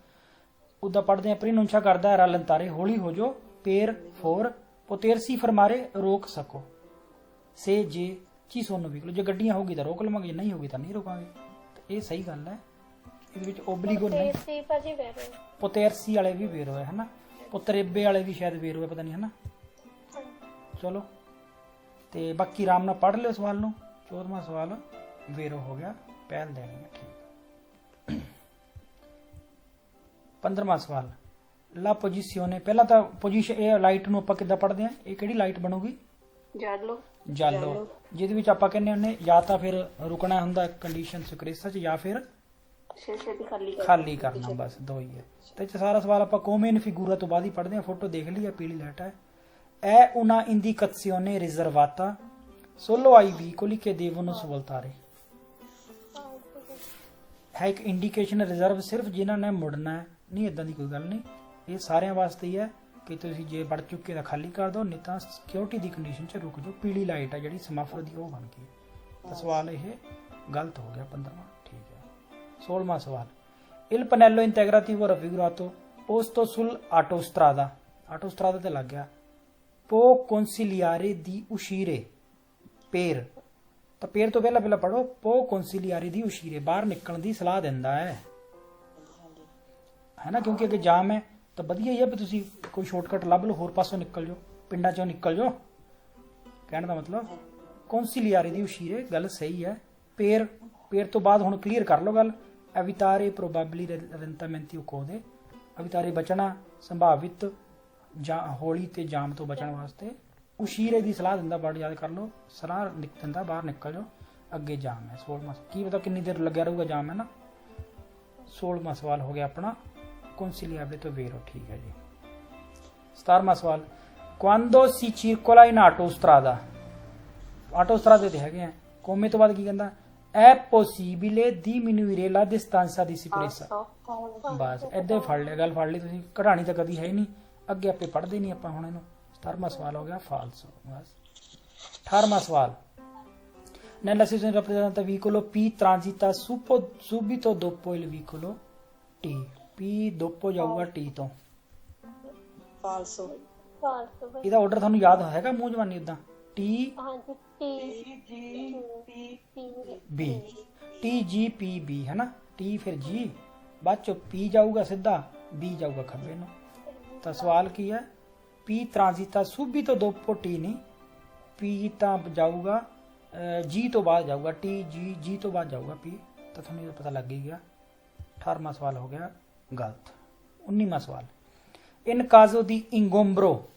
ਉੱਦਾਂ ਪੜ੍ਹਦੇ ਆ। ਪ੍ਰੋਨੁncia ਕਰਦਾ ਹੈ rallentare ਹੌਲੀ ਹੋ ਜਾਓ, per for potersi fermare ਰੋਕ ਸਕੋ, se ਜੇ ci sono vicoli ਜੇ ਗੱਡੀਆਂ ਹੋਗੀ ਤਾਂ ਰੋਕ ਲਵਾਂਗੇ, ਜੇ ਨਹੀਂ ਹੋਗੀ ਤਾਂ ਨਹੀਂ ਰੋਕਾਂਗੇ। ਇਹ ਸਹੀ ਗੱਲ ਹੈ। ਇਹਦੇ ਵਿੱਚ ਓਬਲੀਗੋ ਨਹੀਂ। ਸੀ ਭਾਜੀ ਵੈਰੋ ਪੋਤੇਰਸੀ ਵਾਲੇ ਵੀ ਵੇਰੋ ਹੈ ਹਨਾ, ਪੁੱਤਰੇਬੇ ਵਾਲੇ ਵੀ ਸ਼ਾਇਦ ਵੇਰੋ ਹੈ, ਪਤਾ ਨਹੀਂ ਹਨਾ। ਚਲੋ ਤੇ ਬਾਕੀ ਆਰਾਮ ਨਾਲ ਪੜ੍ਹ ਲਿਓ ਸਵਾਲ ਨੂੰ। 14ਵਾਂ ਸਵਾਲ ਵੇਰੋ ਹੋ ਗਿਆ, ਪਹਿਲ ਦੇਣੀ ਹੈ ਠੀਕ। 15ਵਾਂ ਸਵਾਲ ਲਾ ਪੋਜੀਸ਼ਨੇ। ਪਹਿਲਾਂ ਤਾਂ ਪੋਜੀਸ਼ਨ ਇਹ ਲਾਈਟ ਨੂੰ ਆਪਾਂ ਕਿੱਦਾਂ ਪੜ੍ਹਦੇ ਆ, ਇਹ ਕਿਹੜੀ ਲਾਈਟ ਬਣੂਗੀ? ਜਾਲੋ ਜਾਲੋ, ਜਿਹਦੇ ਵਿੱਚ ਆਪਾਂ ਕਹਿੰਦੇ ਹੁੰਦੇ ਜਾਂ ਤਾਂ ਫਿਰ ਰੁਕਣਾ ਹੁੰਦਾ ਕੰਡੀਸ਼ਨ ਸਕ੍ਰੇਸਾ ਚ, ਜਾਂ ਫਿਰ ਖਾਲੀ ਕਰਨਾ, ਬਸ ਦੋ ਹੀ ਹੈ। ਤੇ ਸਾਰਾ ਸਵਾਲ ਆਪਾਂ ਕੋਮੇ ਇਨ ਫਿਗੂਰਾ ਤੋਂ ਬਾਅਦ ਹੀ ਪੜ੍ਹਦੇ ਆ। ਫੋਟੋ ਦੇਖ ਲਈ, ਪੀਲੀ ਲਾਈਟ ਹੈ। È una indicazione riservata solo ai veicoli che devono svoltare. ਹੈ ਇੱਕ ਇੰਡੀਕੇਸ਼ਨ ਰਿਜ਼ਰਵ ਸਿਰਫ ਜਿਨ੍ਹਾਂ ਨੇ ਮੁੜਨਾ ਹੈ, ਨਹੀਂ ਇਦਾਂ ਦੀ ਕੋਈ ਗੱਲ ਨਹੀਂ। ਇਹ ਸਾਰਿਆਂ ਵਾਸਤੇ ਹੀ ਹੈ ਕਿ ਤੁਸੀਂ ਜੇ ਵੜ ਚੁੱਕੇ ਤਾਂ ਖਾਲੀ ਕਰ ਦਿਓ, ਨਹੀਂ ਤਾਂ ਸਿਕਿਉਰਿਟੀ ਦੀ ਕੰਡੀਸ਼ਨ 'ਚ ਰੁਕ ਜਾਓ। ਪੀਲੀ ਲਾਈਟ ਹੈ ਜਿਹੜੀ ਸਮਾਫਰ ਦੀ, ਉਹ ਬਣ ਗਈ। ਤਾਂ ਸਵਾਲ ਇਹ ਗਲਤ ਹੋ ਗਿਆ 15ਵਾਂ ਠੀਕ ਹੈ। 16ਵਾਂ ਸਵਾਲ Il pannello integrativo raffigurato posto sul autostrada, autostrada ਤੇ ਲੱਗ ਗਿਆ। Può consigliare di uscire per, ਤਾਂ per ਤੋਂ ਪਹਿਲਾਂ ਪੜੋ। Può consigliare di uscire ਬਾਹਰ ਨਿਕਲਣ ਦੀ ਸਲਾਹ ਦਿੰਦਾ ਹੈ ਨਾ, ਕਿਉਂਕਿ ਅੱਗੇ ਜਾਮ ਹੈ। ਤਾਂ ਵਧੀਆ ਹੀ ਹੈ ਵੀ ਤੁਸੀਂ ਕੋਈ ਸ਼ਾਰਟਕਟ ਲੱਭ ਲਓ, ਹੋਰ ਪਾਸੋਂ ਨਿਕਲ ਜਾਓ, ਪਿੰਡਾਂ ਚੋਂ ਨਿਕਲ ਜਾਓ। ਕਹਿਣ ਦਾ ਮਤਲਬ consigliare di uscire ਗੱਲ ਸਹੀ ਹੈ। per ਤੋਂ ਬਾਅਦ ਹੁਣ ਕਲੀਅਰ ਕਰ ਲਓ ਗੱਲ। evitare probabili rallentamenti o code, evitare ਬਚਣਾ ਸੰਭਾਵਿਤ ਜਾਂ ਹੌਲੀ ਤੇ ਜਾਮ ਤੋਂ ਬਚਣ ਵਾਸਤੇ। ਉਸ਼ੀਰੇ ਦੀ ਸਲਾਹ ਦਿੰਦਾ, ਵਰਡ ਯਾਦ ਕਰ ਲਓ, ਸਲਾਹ ਦਿੰਦਾ ਬਾਹਰ ਨਿਕਲ ਜਾਓ, ਅੱਗੇ ਜਾਮ ਹੈ। 16ਵਾਂ ਕੀ ਪਤਾ ਕਿੰਨੀ ਦੇਰ ਲੱਗਿਆ ਰਹੂਗਾ ਜਾਮ, ਹੈ ਨਾ। 16ਵਾਂ ਸਵਾਲ ਹੋ ਗਿਆ ਆਪਣਾ consigliare ਤੋਂ ਵੇਰੋ ਠੀਕ ਹੈ ਜੀ। 17ਵਾਂ ਸਵਾਲ quando si circola in autostrada, autostrada ਤੇ ਹੈਗੇ ਆ, ਕੋਮੇ ਤੋਂ ਬਾਅਦ ਕੀ ਕਹਿੰਦਾ? È possibile diminuire la distanza di sicurezza। ਬਸ ਏਦਾਂ ਹੀ ਫੜ ਲਿਆ, ਗੱਲ ਫੜ ਲਈ ਤੁਸੀਂ, ਕਢਾਣੀ ਤਾਂ ਕਦੀ ਹੈ ਹੀ ਨਹੀਂ, ਅੱਗੇ ਆਪੇ ਪੜ੍ਹਦੇ ਨਹੀਂ ਆਪਾਂ ਹੁਣ ਇਹਨੂੰ। 17ਵਾਂ ਸਵਾਲ ਹੋ ਗਿਆ ਫਾਲਸੋ ਬਸ। 18ਵਾਂ ਸਵਾਲ nella sezione rappresentata vicolo P transita subito dopo il vicolo T, P dopo ਜਾਊਗਾ T ਤੋਂ। ਫਾਲਸੋ ਫਾਲਤੂ ਭਾਜੀ। ਇਹਦਾ ਆਰਡਰ ਤੁਹਾਨੂੰ ਯਾਦ ਹੈਗਾ ਮੂੰਹ ਜ਼ਬਾਨੀ ਇਦਾਂ? T ਹਾਂਜੀ T G B, T G P B ਹੈ ਨਾ। T ਫਿਰ G, ਬਾਅਦ ਚੋਂ P ਜਾਊਗਾ ਸਿੱਧਾ, B ਜਾਊਗਾ ਖੱਬੇ ਨੂੰ। ਤਾਂ ਸਵਾਲ ਕੀ ਹੈ? P transita subito dopo T ਨਹੀਂ, P ਤਾਂ ਜਾਊਗਾ G ਤੋਂ ਬਾਅਦ ਜਾਊਗਾ, T G ਤੋਂ ਬਾਅਦ ਜਾਊਗਾ P। ਤਾਂ ਤੁਹਾਨੂੰ ਇਹ ਪਤਾ ਲੱਗ ਹੀ ਗਿਆ। 18ਵਾਂ ਸਵਾਲ ਹੋ ਗਿਆ ਗਲਤ। 19ਵਾਂ ਸਵਾਲ ਇਨ ਕਾਜ਼ੋ ਦੀ ਇੰਗੋਮਬਰੋ,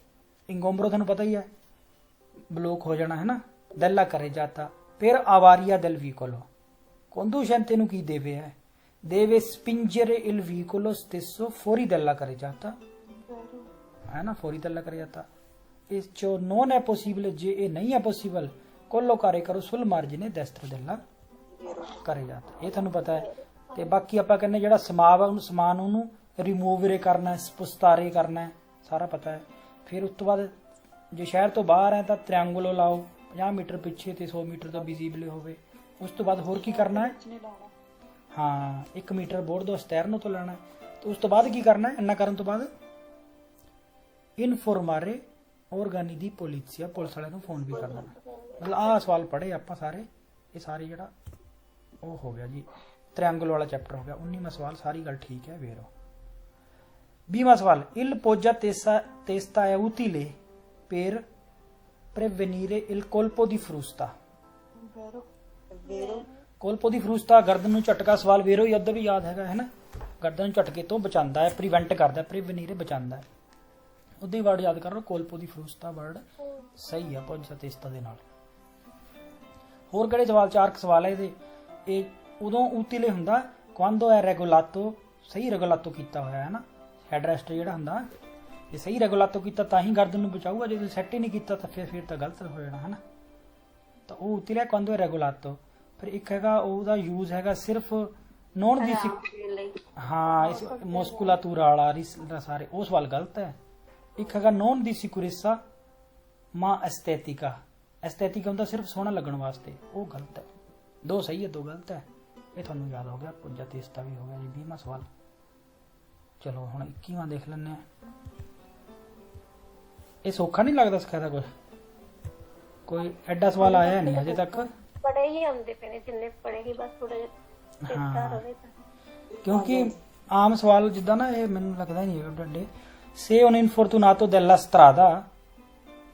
ਇੰਗੋਮਬਰੋ ਤੁਹਾਨੂੰ ਪਤਾ ਹੀ ਹੈ, ਬਲੋਕ ਹੋ ਜਾਣਾ ਹੈ ਨਾ। ਦੈਲਾ ਕਰੇ ਜਾਤਾ ਫਿਰ ਆਵਾਰੀਆ ਦਲ ਵੀਕੋਲੋ, conducente ਨੂੰ ਕੀ ਦੇਵੇ ਹੈ? deve spingere il vicolo stesso fuori dalla carreggiata, ਹੈ ਨਾ, fuori dalla carreggiata। ਇਸ ਚੋ non è possibile, ਜੇ ਇਹ ਨਹੀਂ ਹੈ possible, collocare ਕਰੋ sul margine destro della carreggiata, ਇਹ ਤੁਹਾਨੂੰ ਪਤਾ ਹੈ। ਤੇ ਬਾਕੀ ਆਪਾਂ ਕਹਿੰਦੇ ਜਿਹੜਾ ਸਮਾਨ ਉਹਨੂੰ ਰਿਮੂਵਰੇ ਕਰਨਾ, ਸਪੁਸਤਾਰੇ ਕਰਨਾ, ਸਾਰਾ ਪਤਾ ਹੈ। ਫਿਰ ਉਸ ਤੋਂ ਬਾਅਦ ਜੇ ਸ਼ਹਿਰ ਤੋਂ ਬਾਹਰ ਹੈ ਤਾਂ ਤ੍ਰਿਐਂਗੁਲੋ ਲਾਓ 50 ਮੀਟਰ ਪਿੱਛੇ ਤੇ 100 ਮੀਟਰ ਤੋਂ ਵਿਜ਼ੀਬਲ ਹੋਵੇ। ਉਸ ਤੋਂ ਬਾਅਦ ਹੋਰ ਕੀ ਕਰਨਾ ਹੈ? ਹਾਂ 1 ਮੀਟਰ ਬੋਰਡ ਤੋਂ ਸਟੈਰਨੋ ਤੋਂ ਲੈਣਾ। ਤੇ ਉਸ ਤੋਂ ਬਾਅਦ ਕੀ ਕਰਨਾ ਹੈ? ਇੰਨਾ ਕਰਨ ਤੋਂ ਬਾਅਦ ਇਨਫੋਰਮਾਰੇ ਔਰਗਾਨੀ ਦੀ ਪੋਲੀਸੀਆ, ਪੁਲਿਸ ਵਾਲਿਆਂ ਨੂੰ ਫੋਨ ਵੀ ਕਰਨਾ। ਮਤਲਬ ਆਹ ਸਵਾਲ ਪੜ੍ਹੇ ਆਪਾਂ ਸਾਰੇ, ਇਹ ਸਾਰੇ ਜਿਹੜਾ ਉਹ ਹੋ ਗਿਆ ਜੀ ਤ੍ਰਿਐਂਗਲ ਵਾਲਾ ਚੈਪਟਰ ਹੋ ਗਿਆ। 19ਵਾਂ ਸਵਾਲ ਸਾਰੀ ਗੱਲ ਠੀਕ ਹੈ ਵੇਰੋ। 20ਵਾਂ ਸਵਾਲ il poggia testa è utile per prevenire il colpo di frusta। Vairo ਵੇਰੋ ਕੋਲਪੋ ਦੀ ਫਰੂਸਤਾ ਗਰਦਨ ਨੂੰ ਝਟਕਾ, ਸਵਾਲ ਵੇਰੋ ਹੀ ਅੱਧਾ ਵੀ ਯਾਦ ਹੈਗਾ ਹੈ ਨਾ, ਗਰਦਨ ਨੂੰ ਝਟਕੇ ਤੋਂ ਬਚਾਉਂਦਾ ਹੈ, ਪ੍ਰੀਵੈਂਟ ਕਰਦਾ, ਪ੍ਰੀਵੈਨੀਰੇ ਬਚਾਉਂਦਾ ਹੈ। ਉਹਦੇ ਵਰਡ ਯਾਦ ਕਰ ਲਓ, ਕੋਲਪੋ ਦੀ ਫਰੂਸਤਾ ਵਰਡ ਸਹੀ ਆ ਪੁੱਜ ਸਤੇਸਤਾ ਦੇ ਨਾਲ। ਹੋਰ ਕਿਹੜੇ ਸਵਾਲ? 4 ਸਵਾਲ ਹੈ ਇਹਦੇ। ਇਹ ਉਦੋਂ ਉਤੀਲੇ ਹੁੰਦਾ quando è regolato, ਸਹੀ ਰੈਗੂਲਾਤੋ ਕੀਤਾ ਹੋਇਆ ਹੈ ਨਾ, ਹੈਡ ਰੈਸਟ ਜਿਹੜਾ ਹੁੰਦਾ, ਜੇ ਸਹੀ ਰੈਗੂਲਾਤੋ ਕੀਤਾ ਤਾਂ ਹੀ ਗਰਦਨ ਨੂੰ ਬਚਾਊਗਾ, ਜੇ ਤੁਸੀਂ ਸੈੱਟ ਹੀ ਨਹੀਂ ਕੀਤਾ ਤਾਂ ਫਿਰ ਤਾਂ ਗਲਤ ਹੋ ਜਾਣਾ ਹੈ ਨਾ। ਤਾਂ ਉਹ ਉਤੀਲੇ quando è regolato। ਫਿਰ ਇੱਕ ਹੈਗਾ ਉਹਦਾ ਯੂਜ਼ ਹੈਗਾ ਸਿਰਫ ਨੋਨ ਦੀ ਹਾਂ ਇਸ ਮੋਸਕੂਲਾਤੂਰਾ ਵਾਲਾ ਸਾਰੇ, ਉਹ ਸਵਾਲ ਗਲਤ ਹੈ। ਇੱਕ ਹੈਗਾ ਨੋਨ ਦੀ ਸਿਕੁਰੇਸਾ ਮਾ ਐਸਥੈਟਿਕਾ, ਐਸਥੈਟਿਕਾ ਹੁੰਦਾ ਸਿਰਫ ਸੋਹਣਾ ਲੱਗਣ ਵਾਸਤੇ, ਉਹ ਗਲਤ ਹੈ। 2 ਸਹੀ ਹੈ 2 ਗਲਤ ਹੈ। ਇਹ ਤੁਹਾਨੂੰ ਯਾਦ ਹੋ ਗਿਆ, ਪੁੱਜਾ ਤੇਸਤਾ ਵੀ ਹੋ ਗਿਆ ਜੀ। 20ਵਾਂ ਸਵਾਲ। ਚਲੋ ਹੁਣ 21ਵਾਂ ਦੇਖ ਲੈਂਦੇ ਆ। ਇਹ ਸੌਖਾ ਨਹੀਂ ਲੱਗਦਾ ਸਿਖਾਇਆ ਕੁਝ, ਕੋਈ ਐਡਾ ਸਵਾਲ ਆਇਆ ਨਹੀਂ ਹਜੇ ਤੱਕ। ਪੜੇ ਹੀ ਆਉਂਦੇ ਪਏ ਨੇ, ਜਿੰਨੇ ਪੜੇ ਹੀ ਬਸ ਥੋੜਾ ਜਿਹਾ ਚੇਤਾ ਰਵੇ ਤਾਂ। ਕਿਉਂਕਿ ਆਮ ਸਵਾਲ ਜਿੱਦਾਂ ਨਾ ਇਹ ਮੈਨੂੰ ਲੱਗਦਾ ਨਹੀਂ ਹੈਗਾ ਡੱਡੇ। Se un infortunato della strada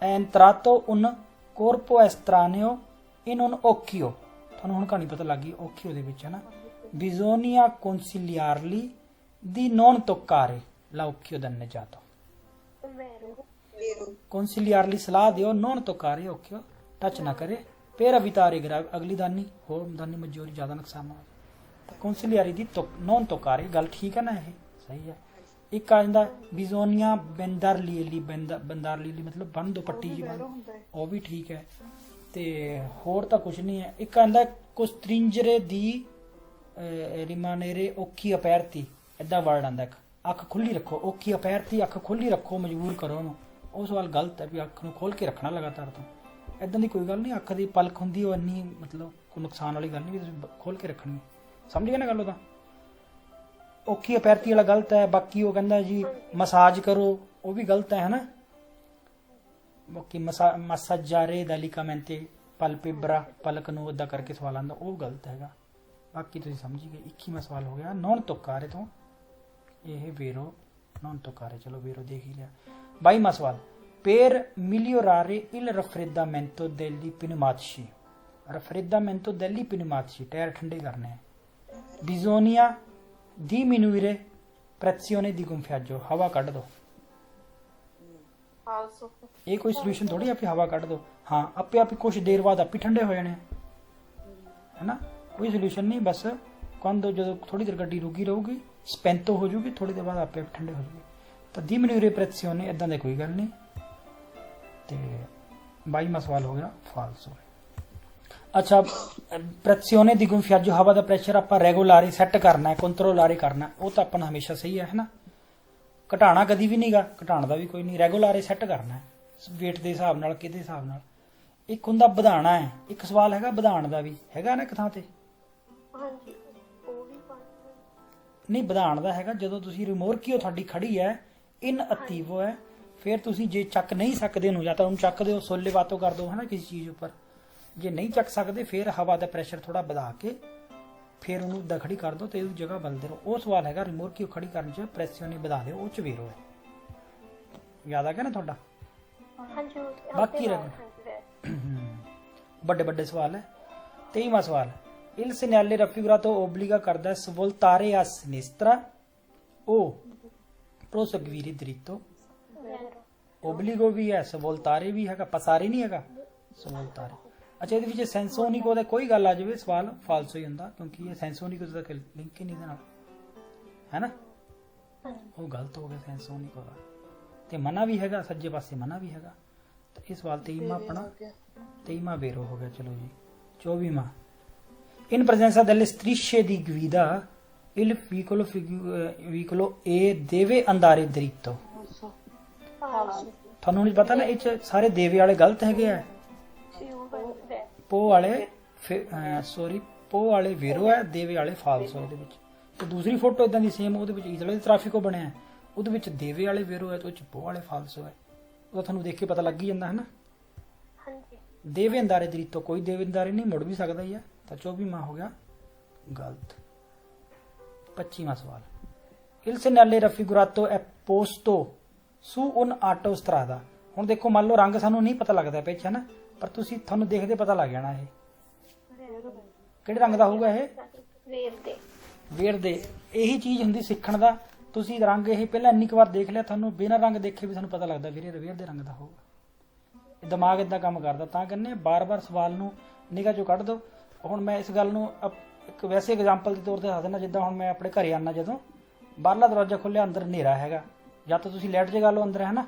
è entrato un corpo estraneo in un occhio, ਤੁਹਾਨੂੰ ਹੁਣ ਕਹਾਣੀ ਪਤਾ ਲੱਗ ਗਈ, occhio ਦੇ ਵਿੱਚ ਹੈ ਨਾ। Bisogna consigliargli di non toccare l'occhio dannegiato। Vairo consigliargli ਸਲਾਹ ਦਿਓ, non toccare occhio, ਟੱਚ ਨਾ ਕਰੇ, per evitare grave, ਅਗਲੀ ਦਾਨੀ ਹੋਰ ਦਾਨੀ ਮਜੋਰੀ ਜ਼ਿਆਦਾ ਨੁਕਸਾਨ ਨਾ ਹੋਵੇ। consigliare di non toccare, ਗੱਲ ਠੀਕ ਹੈ ਨਾ, ਇਹ ਸਹੀ ਹੈ। ਇੱਕ ਆ ਜਾਂਦਾ ਬਿਜ਼ੋਨੀਆ ਬੰਦਾਰਲੀ, ਬੰਦਾਰਲੀ ਮਤਲਬ ਬੰਨ ਦੋ ਪੱਟੀ ਜੀ, ਉਹ ਵੀ ਠੀਕ ਹੈ। ਤੇ ਹੋਰ ਤਾਂ ਕੁਝ ਨਹੀਂ ਹੈ। ਇੱਕ ਆਂਦਾ ਕੋਸਟ੍ਰਿੰਜਰੇ ਦੀ ਰਿਮਾਨੇਰੇ ਓਕੀ ਅਪੈਰਤੀ, ਏਦਾਂ ਵਰਡ ਆਂਦਾ। ਇੱਕ ਅੱਖ ਖੁੱਲੀ ਰੱਖੋ, ਓਕੀ ਅਪੈਰਤੀ, ਅੱਖ ਖੁੱਲੀ ਰੱਖੋ, ਮਜਬੂਰ ਕਰੋ ਉਹਨੂੰ। ਉਹ ਸਵਾਲ ਗਲਤ ਹੈ ਵੀ ਅੱਖ ਨੂੰ ਖੋਲ ਕੇ ਰੱਖਣਾ ਲਗਾਤਾਰ ਤੋਂ। ਏਦਾਂ ਦੀ ਕੋਈ ਗੱਲ ਨਹੀਂ, ਅੱਖ ਦੀ ਪਲਕ ਹੁੰਦੀ ਉਹ ਇੰਨੀ ਮਤਲਬ ਕੋਈ ਨੁਕਸਾਨ ਵਾਲੀ ਗੱਲ ਨਹੀਂ ਵੀ ਤੁਸੀਂ ਖੋਲ ਕੇ ਰੱਖਣੀ। ਸਮਝ ਗਏ ਨਾ ਗੱਲ? ਉਹਦਾ ਔਖੀ ਅਪੈਰਤੀ ਵਾਲਾ ਗਲਤ ਹੈ। ਬਾਕੀ ਉਹ ਕਹਿੰਦਾ ਜੀ ਮਸਾਜ ਕਰੋ, ਉਹ ਵੀ ਗਲਤ ਹੈ ਨਾ। ਬਾਕੀ ਮਸਾਜਾਰੇ ਦੈਲੀਕਾਮੈਂਟੇ ਪਲਪੇਬਰਾ, ਪਲਕ ਨੂੰ ਏਦਾਂ ਕਰਕੇ ਸਵਾਲ ਆਉਂਦਾ, ਉਹ ਗਲਤ ਹੈਗਾ। ਬਾਕੀ ਤੁਸੀਂ ਸਮਝ ਗਏ। 21ਵਾਂ ਸਵਾਲ ਹੋ ਗਿਆ ਨੌਨ ਤੋਕਾਰੇ ਤੋਂ, ਇਹ ਵੇਰੋ ਨੌਨ ਤੋਕਾਰੇ। ਚਲੋ ਵੇਰੋ ਦੇਖ ਹੀ ਲਿਆ। 22ਵਾਂ ਸਵਾਲ per migliorare il raffreddamento degli pneumatici, raffreddamento degli pneumatici, tyre ਠੰਡੇ ਕਰਨੇ ਹੈ। bisogna diminuire pressione di gonfiaggio, ਹਵਾ ਕੱਢ ਦੋ। ਫਾਲਸੋ ਇਹ ਕੋਈ ਸੋਲੂਸ਼ਨ ਥੋੜੀ ਆਪੇ ਹਵਾ ਕੱਢ ਦੋ, ਹਾਂ ਆਪੇ ਆਪ ਕੁਝ ਦੇਰ ਬਾਅਦ ਆਪੇ ਠੰਡੇ ਹੋ ਜਾਣੇ ਹੈ ਨਾ, ਕੋਈ ਸੋਲੂਸ਼ਨ ਨਹੀਂ। ਬਸ ਕੰਦੋ ਜਦੋਂ ਥੋੜੀ ਦੇਰ ਗੱਡੀ ਰੁਕੀ ਰਹੂਗੀ, ਸਪੈਂਤੋ ਹੋ ਜੂਗੀ, ਥੋੜੀ ਦੇਰ ਬਾਅਦ ਆਪੇ ਠੰਡੇ ਹੋ ਜੂਗੇ। ਤਾਂ diminuire pressione ਇਦਾਂ ਦੀ ਕੋਈ ਗੱਲ ਨਹੀਂ। ਤੇ 22ਵਾਂ ਸਵਾਲ ਹੋ ਗਿਆ ਫਾਲਸੋ। ਅੱਛਾ, ਪ੍ਰੈਸਿਓਨੇ ਦੀ ਗੁੰਫਿਆਜੋ, ਹਵਾ ਦਾ ਪ੍ਰੈਸ਼ਰ ਆਪਾਂ ਰੈਗੂਲਾਰੀ ਸੈੱਟ ਕਰਨਾ ਹੈ, ਕੰਟਰੋਲਾਰੀ ਕਰਨਾ, ਉਹ ਤਾਂ ਆਪਣਾ ਹਮੇਸ਼ਾ ਸਹੀ ਹੈ ਨਾ। ਘਟਾਣਾ ਕਦੀ ਵੀ ਨਹੀਂਗਾ, ਘਟਾਉਣ ਦਾ ਵੀ ਕੋਈ ਨਹੀਂ, ਰੈਗੂਲਾਰੀ ਸੈੱਟ ਕਰਨਾ ਹੈ ਵੇਟ ਦੇ ਹਿਸਾਬ ਨਾਲ, ਕਿਹਦੇ ਹਿਸਾਬ ਨਾਲ। ਇੱਕ ਹੁੰਦਾ ਵਧਾਣਾ ਹੈ, ਇੱਕ ਸਵਾਲ ਹੈਗਾ ਵਧਾਣ ਦਾ ਵੀ ਹੈਗਾ ਨਾ ਇੱਕ ਥਾਂ ਤੇ। ਹਾਂਜੀ ਉਹ ਵੀ ਨਹੀਂ, ਵਧਾਣ ਦਾ ਹੈਗਾ ਜਦੋਂ ਤੁਸੀਂ ਰਿਮੋਰਕੀਓ ਤੁਹਾਡੀ ਖੜੀ ਹੈ, ਇਨ ਅਤੀਵੋ ਹੈ, ਫਿਰ ਤੁਸੀਂ ਜੇ ਚੱਕ ਨਹੀਂ ਸਕਦੇ ਉਹਨੂੰ, ਜਾਂ ਤਾਂ ਉਹਨੂੰ ਚੱਕ ਦਿਓ, ਸੋਲੇ ਬਾਤੋਂ ਕਰ ਦਿਓ ਹੈ ਨਾ ਕਿਸੇ ਚੀਜ਼ ਉੱਪਰ। ਜੇ ਨਹੀਂ ਚੱਕ ਸਕਦੇ ਫਿਰ ਹਵਾ ਦਾ ਪ੍ਰੈਸ਼ਰ ਥੋੜਾ ਵਧਾ ਕੇ ਫਿਰ ਉਹਨੂੰ ਦਖੜੀ ਕਰ ਦਿਓ ਤੇ ਉਹਦੀ ਜਗ੍ਹਾ ਬਦਲਦੇ ਰਹੋ। ਉਹ ਸਵਾਲ ਹੈਗਾ ਰਿਮੋਰਕੀਓ ਖੜੀ ਕਰਨ 'ਚ ਪ੍ਰੈਸਿਓਨੇ ਵਧਾ ਦਿਓ, ਉਹ 'ਚ ਵੇਰੋ ਹੈ। ਯਾਦ ਆ ਗਿਆ ਨਾ ਤੁਹਾਡਾ? ਹਾਂਜੀ ਬਾਕੀ ਵੱਡੇ ਵੱਡੇ ਸਵਾਲ ਹੈ। 23ਵਾਂ ਸਵਾਲ il segnale raffigurato obbliga ਕਰਦਾ svoltare a sinistra o proseguire dritto। obbligo ਵੀ ਹੈ, svoltare ਵੀ ਹੈਗਾ, passare ਨਹੀਂ ਹੈਗਾ, svoltare। ਅੱਛਾ, ਇਹਦੇ ਵਿੱਚ ਸੈਂਸੋਨਿਕੋ ਦਾ ਕੋਈ ਗੱਲ ਆ ਜਾਵੇ ਸਵਾਲ ਫਾਲਸੋ ਹੀ ਹੁੰਦਾ, ਕਿਉਂਕਿ ਇਹ ਸੈਂਸੋਨਿਕੋ ਦਾ ਲਿੰਕ ਹੀ ਨਹੀਂ ਇਹਦੇ ਨਾਲ ਹੈ ਨਾ, ਉਹ ਗਲਤ ਹੋ ਗਿਆ ਸੈਂਸੋਨਿਕੋ ਦਾ। ਤੇ ਮਨਾ ਵੀ ਹੈਗਾ, ਸੱਜੇ ਪਾਸੇ ਮਨਾ ਵੀ ਹੈਗਾ। ਤਾਂ ਇਹ ਸਵਾਲ 23ਵਾਂ ਆਪਣਾ 23ਵਾਂ ਵੇਰੋ ਹੋ ਗਿਆ। ਚਲੋ ਜੀ 24ਵਾਂ in presenza delle strisce di guida il veicolo A deve andare dritto। ਤੁਹਾਨੂੰ ਨਹੀਂ ਪਤਾ ਨਾ, ਇਹ 'ਚ ਸਾਰੇ ਦੇਵੇ ਵਾਲੇ ਗਲਤ ਹੈਗੇ ਆ, ਪੋ ਵਾਲੇ ਪੋ ਵਾਲੇ ਵੇਰੋ ਹੈ, ਦੇਵੇ ਵਾਲੇ ਫਾਲਸੋ ਇਹਦੇ ਵਿੱਚ। ਤੇ ਦੂਸਰੀ ਫੋਟੋ ਇਦਾਂ ਦੀ ਸੇਮ, ਉਹਦੇ ਵਿੱਚ ਇਟਲੀ ਟ੍ਰੈਫਿਕੋ ਬਣਿਆ, ਉਹਦੇ ਵਿੱਚ ਦੇਵੇ ਵਾਲੇ ਵੇਰੋ ਹੈ ਤੇ ਉਹ 'ਚ ਪੋ ਵਾਲੇ ਫਾਲਸੋ ਹੈ। ਉਹ ਤੁਹਾਨੂੰ ਦੇਖ ਕੇ ਪਤਾ ਲੱਗ ਹੀ ਜਾਂਦਾ ਹੈ ਨਾ। ਦੇਵੇ ਅੰਦਾਰੇ ਦਰੀਤੋ, ਕੋਈ ਦੇਵੇ ਅੰਦਾਰੇ ਨਹੀਂ, ਮੁੜ ਵੀ ਸਕਦਾ ਹੀ ਹੈ। ਤਾਂ 24ਵਾਂ ਹੋ ਗਿਆ ਗਲਤ। 25ਵਾਂ ਸਵਾਲ il segnale raffigurato è posto su un autostrada ਹੁਣ ਦੇਖੋ ਮੰਨ ਲਓ ਰੰਗ ਸਾਨੂੰ ਨਹੀਂ ਪਤਾ ਲੱਗਦਾ ਪਿੱਛੇ ਨਾ, ਪਰ ਤੁਹਾਨੂੰ ਦੇਖਦੇ ਪਤਾ ਲੱਗ ਜਾਣਾ ਇਹ ਕਿਹੜੇ ਰੰਗ ਦਾ ਹੋਊਗਾ। ਇਹ ਵੇਰ ਦੇ ਇਹੀ ਚੀਜ਼ ਹੁੰਦੀ ਸਿੱਖਣ ਦਾ। ਤੁਸੀਂ ਰੰਗ ਇਹ ਪਹਿਲਾਂ ਇੰਨੀ ਕੁ ਵਾਰ ਦੇਖ ਲਿਆ, ਤੁਹਾਨੂੰ ਬਿਨਾਂ ਰੰਗ ਦੇਖੇ ਵੀ ਤੁਹਾਨੂੰ ਪਤਾ ਲੱਗਦਾ ਵੀਰੇ ਵੇਰ ਦੇ ਰੰਗ ਦਾ ਹੋਊਗਾ। ਇਹ ਦਿਮਾਗ ਇਦਾਂ ਕੰਮ ਕਰਦਾ। ਤਾਂ ਕਹਿੰਦੇ ਬਾਰ-ਬਾਰ ਸਵਾਲ ਨੂੰ ਨਿਗਾਹ ਚੋਂ ਕੱਢ ਦਿਓ। ਹੁਣ ਮੈਂ ਇਸ ਗੱਲ ਨੂੰ ਇੱਕ ਵੈਸੇ ਐਗਜ਼ਾਮਪਲ ਦੇ ਤੌਰ ਤੇ ਦੱਸ ਦਿੰਦਾ। ਜਿੱਦਾਂ ਹੁਣ ਮੈਂ ਆਪਣੇ ਘਰੇ ਆਉਣਾ, ਜਦੋਂ ਬਾਹਰਲਾ ਦਰਵਾਜ਼ਾ ਖੋਲ੍ਹਿਆ ਅੰਦਰ ਹਨੇਰਾ ਹੈਗਾ, ਜਾਂ ਤਾਂ ਤੁਸੀਂ ਲਾਈਟ ਜਗਾ ਲਓ ਅੰਦਰ, ਹੈ ਨਾ।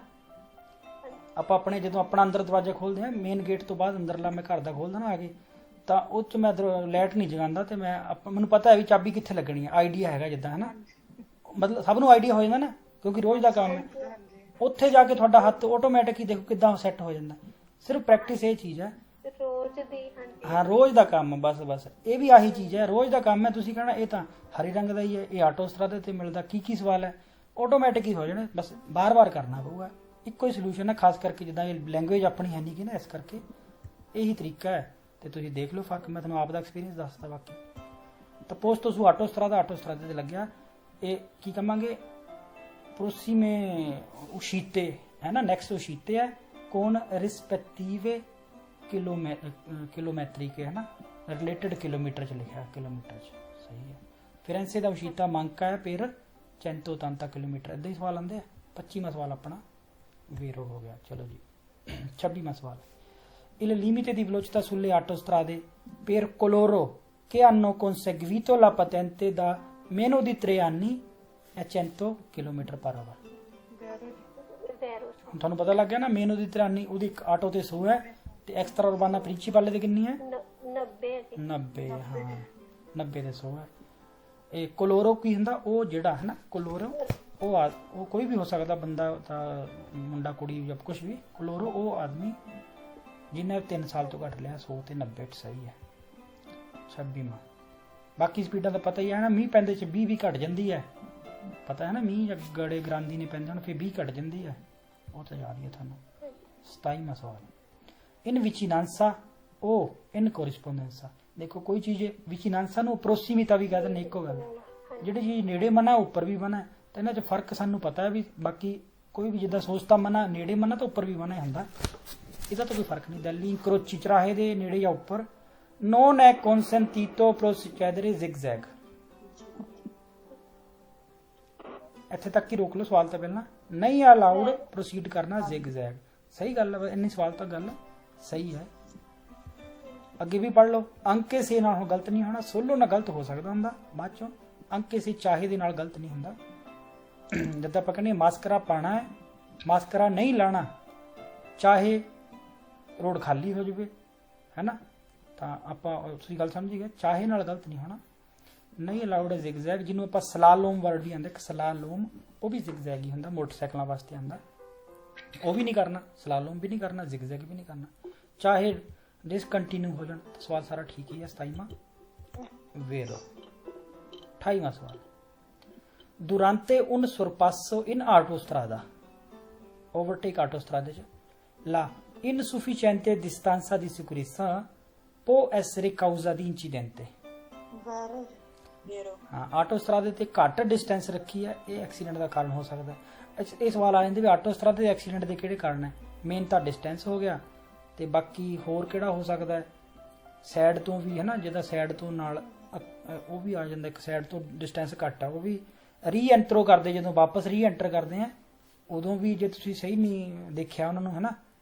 ਆਪਾਂ ਆਪਣੇ ਜਦੋਂ ਆਪਣਾ ਅੰਦਰ ਦਰਵਾਜ਼ਾ ਖੋਲ੍ਹਦੇ ਹਾਂ ਮੇਨ ਗੇਟ ਤੋਂ ਬਾਅਦ ਅੰਦਰਲਾ ਮੈਂ ਘਰ ਦਾ ਖੋਲ੍ਹਦਾ ਨਾ ਆ ਕੇ, ਤਾਂ ਉਹ 'ਚ ਮੈਂ ਲਾਈਟ ਨਹੀਂ ਜਗਾਉਂਦਾ। ਅਤੇ ਮੈਨੂੰ ਪਤਾ ਹੈ ਵੀ ਚਾਬੀ ਕਿੱਥੇ ਲੱਗਣੀ ਹੈ, ਆਈਡੀਆ ਹੈਗਾ ਜਿੱਦਾਂ, ਹੈ ਨਾ। ਮਤਲਬ ਸਭ ਨੂੰ ਆਈਡੀਆ ਹੋ ਜਾਂਦਾ ਨਾ, ਕਿਉਂਕਿ ਰੋਜ਼ ਦਾ ਕੰਮ ਹੈ। ਉੱਥੇ ਜਾ ਕੇ ਤੁਹਾਡਾ ਹੱਥ ਆਟੋਮੈਟਿਕ ਹੀ ਦੇਖੋ ਕਿੱਦਾਂ ਸੈੱਟ ਹੋ ਜਾਂਦਾ। ਸਿਰਫ ਪ੍ਰੈਕਟਿਸ ਇਹ ਚੀਜ਼ ਹੈ। ਹਾਂ, ਰੋਜ਼ ਦਾ ਕੰਮ, ਬਸ ਇਹ ਵੀ ਆਹੀ ਚੀਜ਼ ਹੈ, ਰੋਜ਼ ਦਾ ਕੰਮ ਹੈ। ਤੁਸੀਂ ਕਹਿਣਾ ਇਹ ਤਾਂ ਹਰੇ ਰੰਗ ਦਾ ਹੀ ਹੈ, ਇਹ ਆਟੋ ਸਟਰਾ ਤੇ ਮਿਲਦਾ, ਕੀ ਸਵਾਲ ਹੈ, ਆਟੋਮੈਟਿਕ ਹੀ ਹੋ ਜਾਣਾ। ਬਸ ਬਾਰ-ਬਾਰ ਕਰਨਾ ਪਊਗਾ। ਇੱਕੋ ਹੀ ਸੋਲੂਸ਼ਨ ਹੈ, ਖਾਸ ਕਰਕੇ ਜਿੱਦਾਂ ਇਹ ਲੈਂਗੁਏਜ ਆਪਣੀ ਹੈ ਨਹੀਂ ਕਿ ਨਾ, ਇਸ ਕਰਕੇ ਇਹੀ ਤਰੀਕਾ ਹੈ। ਤੇ ਤੁਸੀਂ ਦੇਖ ਲਓ ਫਰਕ। ਮੈਂ ਤੁਹਾਨੂੰ ਆਪ ਦਾ ਐਕਸਪੀਰੀਅੰਸ ਦੱਸਦਾ। ਬਾਕੀ ਤਾਂ ਪੋਸਟ ਤੋਂ ਆਟੋ ਸਟਰਾ ਤੇ ਲੱਗਿਆ। ਇਹ ਕੀ ਕਹਾਂਗੇ, prossime uscite ਹੈ ਨਾ, ਨੈਕਸਟ uscite ਹੈ con rispettive ਕਿਲੋਮੈਟਰੀ ਹੈ ਨਾ, ਰਿਲੇਟਡ ਕਿਲੋਮੀਟਰ 'ਚ ਲਿਖਿਆ, ਕਿਲੋਮੀਟਰ 'ਚ ਸਹੀ ਹੈ। ਫਿਰੈਂਸੇ ਦਾ uscita manca ਹੈ per 180 ਕਿਲੋਮੀਟਰ। ਇੱਦਾਂ ਹੀ ਸਵਾਲ ਆਉਂਦੇ ਆ। 25ਵਾਂ ਸਵਾਲ ਆਪਣਾ ਵੇਰੋ ਹੋ ਗਿਆ। ਚਲੋ ਜੀ 26ਵਾਂ ਸਵਾਲ। Il limite di velocità sulle autostrade per coloro che hanno conseguito la patente da meno di 3 anni è 100 km/h। ਹੁਣ ਤੁਹਾਨੂੰ ਪਤਾ ਲੱਗ ਗਿਆ ਨਾ, meno di 3 anni ਉਹਦੀ ਆਟੋ ਤੇ 100 ਹੈ, ਤੇ ਐਕਸਟਰਾ ਉਰਬਾਨਾ ਪ੍ਰਿੰਸੀਪਲ ਤੇ ਕਿੰਨੀ ਹੈ? 90। ਹਾਂ, 90 ਤੇ 100 ਹੈ। ਇਹ ਕੋਲੋਰੋ ਕੀ ਹੁੰਦਾ? ਉਹ ਜਿਹੜਾ ਹੈ ਨਾ ਕੋਲੋਰੋ, ਉਹ ਕੋਈ ਵੀ ਹੋ ਸਕਦਾ, ਬੰਦਾ ਤਾਂ ਮੁੰਡਾ ਕੁੜੀ ਜਾਂ ਕੁਝ ਵੀ। ਕੋਲੋਰੋ ਉਹ ਆਦਮੀ ਜਿਹਨੇ 3 ਸਾਲ ਤੋਂ ਘੱਟ ਲਿਆ। 100 ਤੇ 90 ਸਹੀ ਹੈ। 26ਵਾਂ। ਬਾਕੀ ਸਪੀਡਾਂ ਦਾ ਪਤਾ ਹੀ ਹੈ ਨਾ, ਮੀਂਹ ਪੈਂਦੇ 'ਚ 20 ਵੀ ਘੱਟ ਜਾਂਦੀ ਹੈ, ਪਤਾ ਹੈ ਨਾ। ਮੀਂਹ ਜਾਂ ਗੜੇ ਗਰਾਂਦੀ ਨੇ ਪੈਂਦੇ ਹੁਣ ਫਿਰ 20 ਘੱਟ ਜਾਂਦੀ ਹੈ, ਉਹ ਤਾਂ ਯਾਦ ਹੀ ਹੈ ਤੁਹਾਨੂੰ। 27ਵਾਂ ਸਵਾਲ। ਇਨ ਵਿਚਿਨਾਂਸਾ ਉਹ ਇਨ ਕੋਰਿਸਪੋਂਡੈਂਸਾ। ਦੇਖੋ ਕੋਈ ਚੀਜ਼ ਵਿਚਿਨਾਂਸਾ ਨੂੰ ਪ੍ਰੋਸੀਮਿਤਾ ਵੀ ਕਹਿੰਦੇ ਨੇ, ਇੱਕੋ ਗੱਲ। ਜਿਹੜੀ ਚੀਜ਼ ਨੇੜੇ ਮਨਾ ਉੱਪਰ ਵੀ ਮਨਾ, ਤਾਂ ਇਹਨਾਂ 'ਚ ਫਰਕ ਸਾਨੂੰ ਪਤਾ ਹੈ ਵੀ। ਬਾਕੀ ਕੋਈ ਵੀ ਜਿੱਦਾਂ ਸੋਚਤਾ ਮਨਾ, ਨੇੜੇ ਮਨਾ ਤਾਂ ਉੱਪਰ ਵੀ ਮਨਾ ਹੁੰਦਾ, ਇਹਦਾ ਤਾਂ ਕੋਈ ਫਰਕ ਨਹੀਂ। ਦਿੱਲੀ ਇੰਕਰੋਚੀ ਚਰਾਹੇ ਦੇ ਨੇੜੇ ਜਾਂ ਉੱਪਰ। non è consentito procedere zigzag। ਇੱਥੇ ਤੱਕ ਹੀ ਰੋਕ ਲਓ ਸਵਾਲ ਤਾਂ ਪਹਿਲਾਂ। ਨਹੀਂ ਅਲਾਉਡ ਪ੍ਰੋਸੀਡ ਕਰਨਾ zigzag। ਸਹੀ ਗੱਲ ਹੈ, ਇੰਨੀ ਸਵਾਲ ਤਾਂ ਗੱਲ ਸਹੀ ਹੈ। ਅੱਗੇ ਵੀ ਪੜ੍ਹ ਲਓ। ਅੰਕੇ ਸੇ ਨਾਲ ਹੁਣ ਗਲਤ ਨਹੀਂ ਹੋਣਾ, ਸੋਲੋ ਨਾਲ ਗਲਤ ਹੋ ਸਕਦਾ ਹੁੰਦਾ ਬਾਅਦ ਚੋਂ। ਅੰਕੇ ਸੇ ਚਾਹੇ ਦੇ ਨਾਲ ਗਲਤ ਨਹੀਂ ਹੁੰਦਾ। ਜਿੱਦਾਂ ਆਪਾਂ ਕਹਿੰਦੇ ਮਾਸਕਰਾ ਪਾਣਾ ਹੈ, ਮਾਸਕਰਾ ਨਹੀਂ ਲਾਣਾ, ਚਾਹੇ ਰੋਡ ਖਾਲੀ ਹੋ ਜਾਵੇ, ਹੈ ਨਾ। ਤਾਂ ਆਪਾਂ ਤੁਸੀਂ ਗੱਲ ਸਮਝੀ ਗਏ, ਚਾਹੇ ਨਾਲ ਗਲਤ ਨਹੀਂ ਹੋਣਾ। ਨਹੀਂ ਅਲਾਉਡ ਹੈ ਜ਼ਿਗਜ਼ੈਗ, ਜਿਹਨੂੰ ਆਪਾਂ ਸਲਾਲੋਮ ਵਰਡ ਵੀ ਆਉਂਦਾ। ਇੱਕ ਸਲਾਲੋਮ ਉਹ ਵੀ ਜ਼ਿਗਜ਼ੈਗ ਹੀ ਹੁੰਦਾ, ਮੋਟਰਸਾਈਕਲਾਂ ਵਾਸਤੇ ਆਉਂਦਾ। ਉਹ ਵੀ ਨਹੀਂ ਕਰਨਾ, ਸਲਾਲੋਮ ਵੀ ਨਹੀਂ ਕਰਨਾ, ਜ਼ਿਗਜ਼ੈਗ ਵੀ ਨਹੀਂ ਕਰਨਾ। ਚਾਹੇ ਡਿਸਕੰਟੀਨਿਊ ਹੋ ਜਾਣ। ਸਵਾਲ ਸਾਰਾ ਠੀਕ ਹੀ ਹੈ। 27ਵਾਂ ਵੇਰੋ। 28ਵਾਂ ਸਵਾਲ। Durante un sorpasso in autostrada, overtake autostrada 'ਚ la insufficiente distanza di sicurezza può essere causa di incidente। ਹਾਂ, ਆਟੋਸਟਰਾਦੇ ਤੇ ਘੱਟ ਡਿਸਟੈਂਸ ਰੱਖੀ ਹੈ, ਇਹ ਐਕਸੀਡੈਂਟ ਦਾ ਕਾਰਨ ਹੋ ਸਕਦਾ। ਇਹ ਸਵਾਲ ਆ ਜਾਂਦੇ ਵੀ ਆਟੋਸਟਰਾਦੇ ਦੇ ਐਕਸੀਡੈਂਟ ਦੇ ਕਿਹੜੇ ਕਾਰਨ ਹੈ। ਮੇਨ ਤਾਂ ਡਿਸਟੈਂਸ ਹੋ ਗਿਆ, ਤੇ ਬਾਕੀ ਹੋਰ ਕਿਹੜਾ ਹੋ ਸਕਦਾ ਹੈ? ਸਾਈਡ ਤੋਂ ਵੀ ਹੈ ਨਾ, ਜਿਹਦਾ ਸਾਈਡ ਤੋਂ ਨਾਲ ਉਹ ਵੀ ਆ ਜਾਂਦਾ। ਇੱਕ ਸਾਈਡ ਤੋਂ ਡਿਸਟੈਂਸ ਘੱਟ ਆ, ਉਹ ਵੀ ਰੀਐਂਟਰੋ ਕਰਦੇ, ਜਦੋਂ ਵਾਪਸ ਰੀਐਂਟਰ ਕਰਦੇ ਆ ਉਦੋਂ ਵੀ ਜੇ ਤੁਸੀਂ ਸਹੀ ਨਹੀਂ ਦੇਖਿਆ ਉਹਨਾਂ ਨੂੰ, ਹੈ ਨਾ,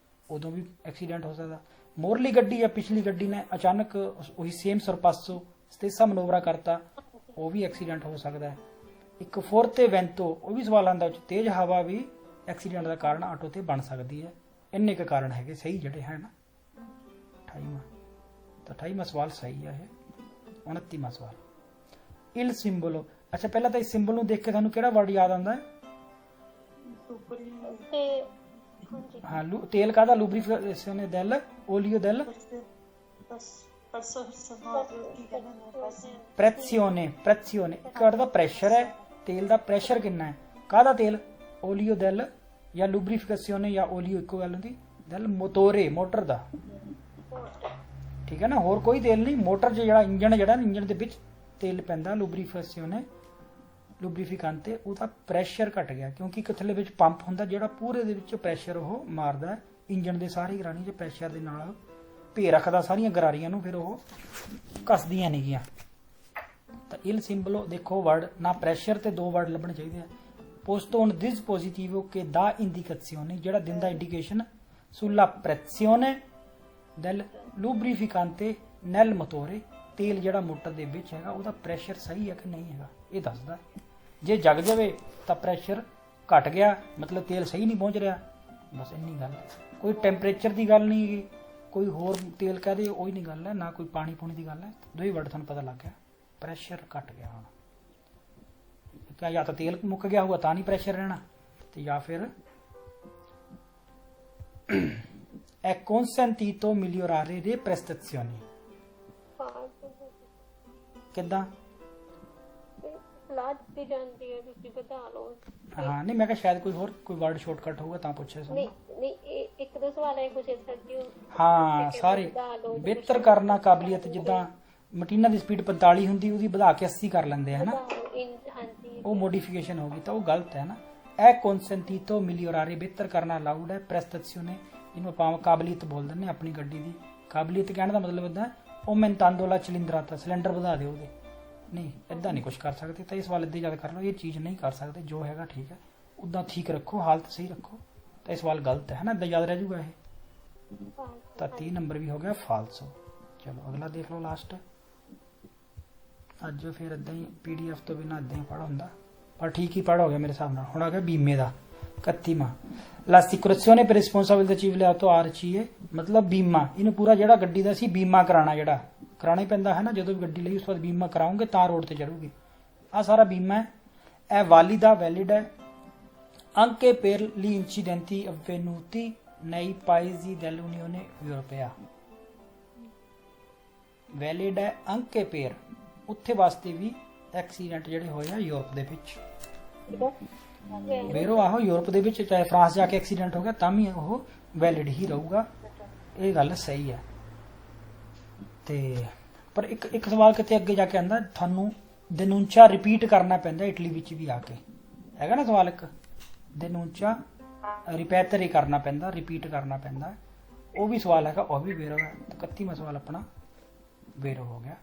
ਉਦੋਂ ਵੀ ਐਕਸੀਡੈਂਟ ਹੋ ਸਕਦਾ। ਮੋਰਲੀ ਗੱਡੀ ਜਾਂ ਪਿਛਲੀ ਗੱਡੀ ਨੇ ਅਚਾਨਕ ਉਹੀ ਸੇਮ ਸਰਪਾਸੋ ਸਟੇਸਾ ਮਨੋਵਰਾ ਕਰਤਾ, ਉਹ ਵੀ ਐਕਸੀਡੈਂਟ ਹੋ ਸਕਦਾ ਹੈ। ਇੱਕ ਫੋਰਤੇ ਵੈਂਤੋ, ਉਹ ਵੀ ਸਵਾਲ ਆਉਂਦਾ, ਤੇਜ਼ ਹਵਾ ਵੀ ਐਕਸੀਡੈਂਟ ਦਾ ਕਾਰਨ ਆਟੋ ਤੇ ਬਣ ਸਕਦੀ ਹੈ। ਇੰਨੇ ਕੁ ਕਾਰਨ ਹੈਗੇ ਸਹੀ ਜਿਹੜੇ ਹੈ ਨਾ। 28ਵਾਂ ਤਾਂ 28ਵਾਂ ਸਵਾਲ ਸਹੀ ਹੈ ਇਹ। 29ਵਾਂ ਸਵਾਲ। ਇਲ ਸਿੰਬਲੋ। ਅੱਛਾ, ਪਹਿਲਾਂ ਤਾਂ ਇਸ ਸਿੰਬਲ ਨੂੰ ਦੇਖ ਕੇ ਤੁਹਾਨੂੰ ਕਿਹੜਾ ਵਰਡ ਯਾਦ ਆਉਂਦਾ ਹੈ? ਹਾਂ, ਤੇਲ ਕਾਹਦਾ? ਲੂਬਰੀਫਿਕੇਸ਼ਨ ਦੈਲ, ਓਲੀਓ ਦੈਲ ਪ੍ਰੈਸੀਓਨੇ। ਪ੍ਰੈਸੀਓਨੇ ਇੱਕ ਵਰਡ ਦਾ ਪ੍ਰੈਸ਼ਰ ਹੈ, ਤੇਲ ਦਾ ਪ੍ਰੈਸ਼ਰ ਕਿੰਨਾ ਹੈ। ਕਾਹਦਾ ਤੇਲ? ਓਲੀਓ ਦੈਲ ਜਾਂ ਲੂਬਰੀਫਿਕੇਸ਼ਨ ਜਾਂ ਓਲੀਓ ਇੱਕੋ ਗੱਲ ਹੁੰਦੀ। ਦੈਲ ਮੋਟੋਰੇ, ਮੋਟਰ ਦਾ, ਠੀਕ ਹੈ ਨਾ, ਹੋਰ ਕੋਈ ਤੇਲ ਨਹੀਂ। ਮੋਟਰ 'ਚ ਜਿਹੜਾ ਇੰਜਣ, ਜਿਹੜਾ ਇੰਜਣ ਦੇ ਵਿੱਚ ਤੇਲ ਪੈਂਦਾ, ਲੂਬਰੀਫਿਕੇਸ਼ਨ। ਲੂਬਰੀਫਿਕਾਂਤੇ ਉਹਦਾ ਪ੍ਰੈਸ਼ਰ ਘਟ ਗਿਆ, ਕਿਉਂਕਿ ਇੱਕ ਥੱਲੇ ਵਿੱਚ ਪੰਪ ਹੁੰਦਾ ਜਿਹੜਾ ਪੂਰੇ ਦੇ ਵਿੱਚ ਪ੍ਰੈਸ਼ਰ ਉਹ ਮਾਰਦਾ ਹੈ ਇੰਜਨ ਦੇ ਸਾਰੀ ਗਰਾਰੀ 'ਚ ਪ੍ਰੈਸ਼ਰ ਦੇ ਨਾਲ ਭੇ ਰੱਖਦਾ ਸਾਰੀਆਂ ਗਰਾਰੀਆਂ ਨੂੰ, ਫਿਰ ਉਹ ਘਸਦੀਆਂ ਨਹੀਂ ਗੀਆਂ। ਤਾਂ ਇਲ ਸਿੰਬਲੋ ਦੇਖੋ ਵਰਡ ਨਾ ਪ੍ਰੈਸ਼ਰ ਤੇ ਦੋ ਵਰਡ ਲੱਭਣੇ ਚਾਹੀਦੇ ਆ। posto un dispositivo che dà indicazioni, ਜਿਹੜਾ ਦਿੰਦਾ indication sulla pressione del lubrificante nel motore, ਤੇਲ ਜਿਹੜਾ ਮੋਟਰ ਦੇ ਵਿੱਚ ਹੈਗਾ ਉਹਦਾ ਪ੍ਰੈਸ਼ਰ ਸਹੀ ਹੈ ਕਿ ਨਹੀਂ ਹੈਗਾ ਇਹ ਦੱਸਦਾ। ਜੇ ਜਗ ਜਾਵੇ ਤਾਂ ਪ੍ਰੈਸ਼ਰ ਘਟ ਗਿਆ, ਮਤਲਬ ਤੇਲ ਸਹੀ ਨਹੀਂ ਪਹੁੰਚ ਰਿਹਾ, ਬਸ ਇੰਨੀ ਗੱਲ ਹੈ। ਕੋਈ ਟੈਂਪਰੇਚਰ ਦੀ ਗੱਲ ਨਹੀਂ ਹੈਗੀ, ਕੋਈ ਹੋਰ ਤੇਲ ਕਹਦੇ ਉਹੀ ਨਹੀਂ ਗੱਲ ਹੈ, ਨਾ ਕੋਈ ਪਾਣੀ ਪੂਣੀ ਦੀ ਗੱਲ ਹੈ। ਦੋਈ ਵਰਡ ਤੁਹਾਨੂੰ ਪਤਾ ਲੱਗ ਗਿਆ, ਪ੍ਰੈਸ਼ਰ ਘਟ ਗਿਆ। ਹੁਣ ਕਿਆ ਜਾਂ ਤਾਂ ਤੇਲ ਮੁੱਕ ਗਿਆ ਹੋਊਗਾ ਤਾਂ ਨਹੀਂ ਪ੍ਰੈਸ਼ਰ ਰਹਿਣਾ, ਤੇ ਜਾਂ ਫਿਰ è consentito migliorare le prestazioni। ਕਿੱਦਾਂ? ਸਲਾਹ ਦਿੱਤੀ ਜਾਂਦੀ ਹੈ ਤੁਸੀਂ ਵਧਾ ਲਓ। ਹਾਂ ਨਹੀਂ, ਮੈਂ ਕਿਹਾ ਸ਼ਾਇਦ ਕੋਈ ਹੋਰ ਕੋਈ ਵਰਡ ਸ਼ਾਰਟਕਟ ਹੋਊਗਾ ਤਾਂ ਪੁੱਛਿਆ ਸੀ। ਨਹੀਂ ਨਹੀਂ, ਇਹ ਇੱਕ ਦੋ ਸਵਾਲ ਹੈ ਪੁੱਛੇ ਸਰ ਜੀ। ਹਾਂ ਸਾਰੇ ਬਿਹਤਰ ਕਰਨਾ ਕਾਬਲੀਅਤ, ਜਿੱਦਾਂ ਮਟੀਨਾ ਦੀ ਸਪੀਡ 45 ਹੁੰਦੀ ਉਹਦੀ ਵਧਾ ਕੇ 80 ਕਰ ਲੈਂਦੇ ਆ ਨਾ, ਹਾਂਜੀ ਉਹ ਮੋਡੀਫਿਕੇਸ਼ਨ ਹੋ ਗਈ ਤਾਂ ਉਹ ਗਲਤ ਹੈ ਨਾ। ਇਹ consentito migliorare ਬਿਹਤਰ ਕਰਨਾ ਅਲਾਉਡ ਹੈ, prestazione ਇਹਨੂੰ ਆਪਾਂ ਕਾਬਲੀਅਤ ਬੋਲ ਦਿੰਦੇ ਆਪਣੀ ਗੱਡੀ ਦੀ। ਕਾਬਲੀਅਤ ਕਹਿਣ ਦਾ ਮਤਲਬ ਹੁੰਦਾ aumentando la cilindrata, ਸਿਲੰਡਰ ਵਧਾ ਦਿਓ ਉਹਦੇ। ਨਹੀਂ ਇਦਾਂ ਨਹੀਂ ਕੁਝ ਕਰ ਸਕਦੇ, ਤਾਂ ਇਸ ਵਾਲ ਇੱਦਾਂ ਯਾਦ ਕਰ ਲਓ, ਇਹ ਚੀਜ਼ ਨਹੀਂ ਕਰ ਸਕਦੇ, ਜੋ ਹੈਗਾ ਠੀਕ ਹੈ ਉੱਦਾਂ ਠੀਕ ਰੱਖੋ, ਹਾਲਤ ਸਹੀ ਰੱਖੋ, ਤਾਂ ਇਸ ਵਾਲ ਗਲਤ ਹੈ ਨਾ, ਇੱਦਾਂ ਯਾਦ ਰਹਿ ਜੂਗਾ ਇਹ। ਤਾਂ 30 ਨੰਬਰ ਵੀ ਹੋ ਗਿਆ ਫਾਲਸੋ। ਚਲੋ ਅਗਲਾ ਦੇਖ ਲਓ ਲਾਸਟ। ਅੱਜ ਫਿਰ ਇੱਦਾਂ ਹੀ PDF ਤੋਂ ਬਿਨਾਂ ਇੱਦਾਂ ਹੀ ਪੜ੍ਹ ਹੁੰਦਾ, ਪਰ ਠੀਕ ਹੀ ਪੜ੍ਹ ਹੋ ਗਿਆ ਮੇਰੇ ਹਿਸਾਬ ਨਾਲ। ਹੁਣ ਆ ਗਿਆ ਬੀਮੇ ਦਾ 31ਵਾਂ l'assicurazione per responsabilità civile auto RCE, ਮਤਲਬ ਬੀਮਾ। ਇਹਨੂੰ ਪੂਰਾ ਜਿਹੜਾ ਗੱਡੀ ਦਾ ਸੀ ਬੀਮਾ ਕਰਾਣਾ, ਜਿਹੜਾ ਕਰਾਣਾ ਹੀ ਪੈਂਦਾ ਹੈ ਨਾ, ਜਦੋਂ ਵੀ ਗੱਡੀ ਲਈ ਉਸ ਤੋਂ ਬਾਅਦ ਬੀਮਾ ਕਰਾਉਂਗੇ ਤਾਂ ਰੋਡ ਤੇ ਚੜੂਗੀ। ਆ ਸਾਰਾ ਬੀਮਾ ਹੈ। ਇਹ ਵਾਲਿਦਾ ਵੈਲਿਡ ਹੈ anche per gli incidenti avvenuti nei paesi dell'Unione Europea। Valid ਹੈ anche per, ਉੱਥੇ ਵਾਸਤੇ ਵੀ ਐਕਸੀਡੈਂਟ ਜਿਹੜੇ ਹੋਏ ਆ ਯੂਰਪ ਦੇ ਵਿੱਚ। ਵੇਰੋ ਆਹੋ ਯੂਰਪ ਦੇ ਵਿੱਚ ਚਾਹੇ ਫਰਾਂਸ ਜਾ ਕੇ ਐਕਸੀਡੈਂਟ ਹੋ ਗਿਆ ਤਾਂ ਵੀ ਉਹ ਵੈਲਿਡ ਹੀ ਰਹੂਗਾ, ਇਹ ਗੱਲ ਸਹੀ ਹੈ। ਤੇ ਪਰ ਇੱਕ ਸਵਾਲ ਕਿਤੇ ਅੱਗੇ ਜਾ ਕੇ ਆਂਦਾ, ਤੁਹਾਨੂੰ ਦੇਨੂੰਚਾ ਰਿਪੀਟ ਕਰਨਾ ਪੈਂਦਾ ਇਟਲੀ ਵਿੱਚ ਵੀ ਆ ਕੇ, ਹੈਗਾ ਨਾ ਸਵਾਲ ਇੱਕ, ਦੇਨੂੰਚਾ ਰਿਪੈਟਰੀ ਕਰਨਾ ਪੈਂਦਾ, ਰਿਪੀਟ ਕਰਨਾ ਪੈਂਦਾ, ਉਹ ਵੀ ਸਵਾਲ ਹੈਗਾ, ਉਹ ਵੀ ਵੇਰੋ ਹੈ। 31ਵਾਂ ਸਵਾਲ ਆਪਣਾ ਵੇਰੋ ਹੋ ਗਿਆ।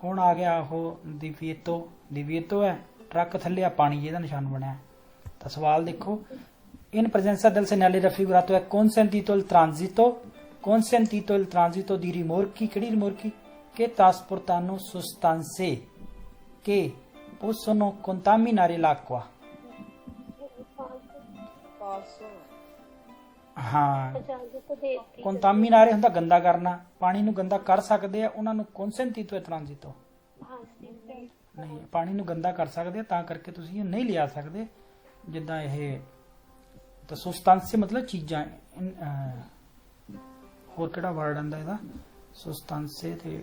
ਹੁਣ ਆ ਗਿਆ ਉਹ ਦਿਵੀਏਤੋ ਹੈ, ਟਰੱਕ ਥੱਲੇ ਆ ਪਾਣੀ ਜਿਹਦਾ ਨਿਸ਼ਾਨ ਬਣਿਆ। ਤਾਂ ਸਵਾਲ ਦੇਖੋ, in presenza del segnale raffigurato è consentito il transito di rimorchi, ਕਿਹੜੀ rimorchi che trasportano sostanze che possono contaminare l'acqua। ਹਾਂ contaminare ਹੁੰਦਾ ਗੰਦਾ ਕਰਨਾ, ਪਾਣੀ ਨੂੰ ਗੰਦਾ ਕਰ ਸਕਦੇ ਆ, ਉਹਨਾਂ ਨੂੰ consentito è transito। ਨਹੀਂ, ਪਾਣੀ ਨੂੰ ਗੰਦਾ ਕਰ ਸਕਦੇ ਆ, ਤਾਂ ਕਰਕੇ ਤੁਸੀਂ ਨਹੀਂ ਲਿਆ ਸਕਦੇ। ਜਿੱਦਾਂ ਇਹ ਤਾਂ ਸੁਸਤਾਂਸੇ ਮਤਲਬ ਚੀਜ਼ਾਂ, ਹੋਰ ਕਿਹੜਾ ਵਰਡ ਆਂਦਾ ਇਹਦਾ, ਸੁਸਤਾਂਸੇ ਤੇ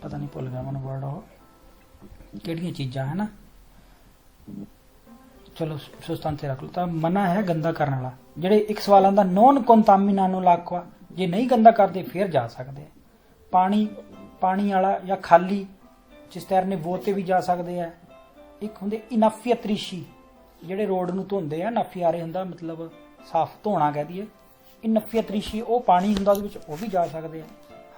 ਪਤਾ ਨਹੀਂ ਭੁੱਲ ਗਿਆ ਮੈਨੂੰ ਵਰਡ, ਉਹ ਕਿਹੜੀਆਂ ਚੀਜ਼ਾਂ ਹੈ ਨਾ, ਚਲੋ ਸੁਸਤਾਂਸੇ ਰੱਖ ਲਓ। ਤਾਂ ਮਨਾ ਹੈ ਗੰਦਾ ਕਰਨ ਵਾਲਾ। ਜਿਹੜੇ ਇੱਕ ਸਵਾਲ ਆਂਦਾ ਨੋਨ ਕੰਟਾਮਿਨਾਨੋ ਲਾਕਵਾ, ਜੇ ਨਹੀਂ ਗੰਦਾ ਕਰਦੇ ਫਿਰ ਜਾ ਸਕਦੇ ਆ। ਪਾਣੀ ਵਾਲਾ ਜਾਂ ਖਾਲੀ ਚਿਸਤੈਰਨੇ ਵੋ ਤੇ ਵੀ ਜਾ ਸਕਦੇ ਆ। ਇੱਕ ਹੁੰਦੇ ਇਨਫੀਅਤਰੀਸ਼ੀ, ਜਿਹੜੇ ਰੋਡ ਨੂੰ ਧੋਂਦੇ ਆ, ਨਫੀਆਰੇ ਹੁੰਦਾ ਮਤਲਬ ਸਾਫ਼ ਧੋਣਾ ਕਹਿ ਦਈਏ, ਇਨਫੀਅਤਰੀਸ਼ੀ ਉਹ ਪਾਣੀ ਹੁੰਦਾ ਉਹਦੇ ਵਿੱਚ, ਉਹ ਵੀ ਜਾ ਸਕਦੇ ਆ।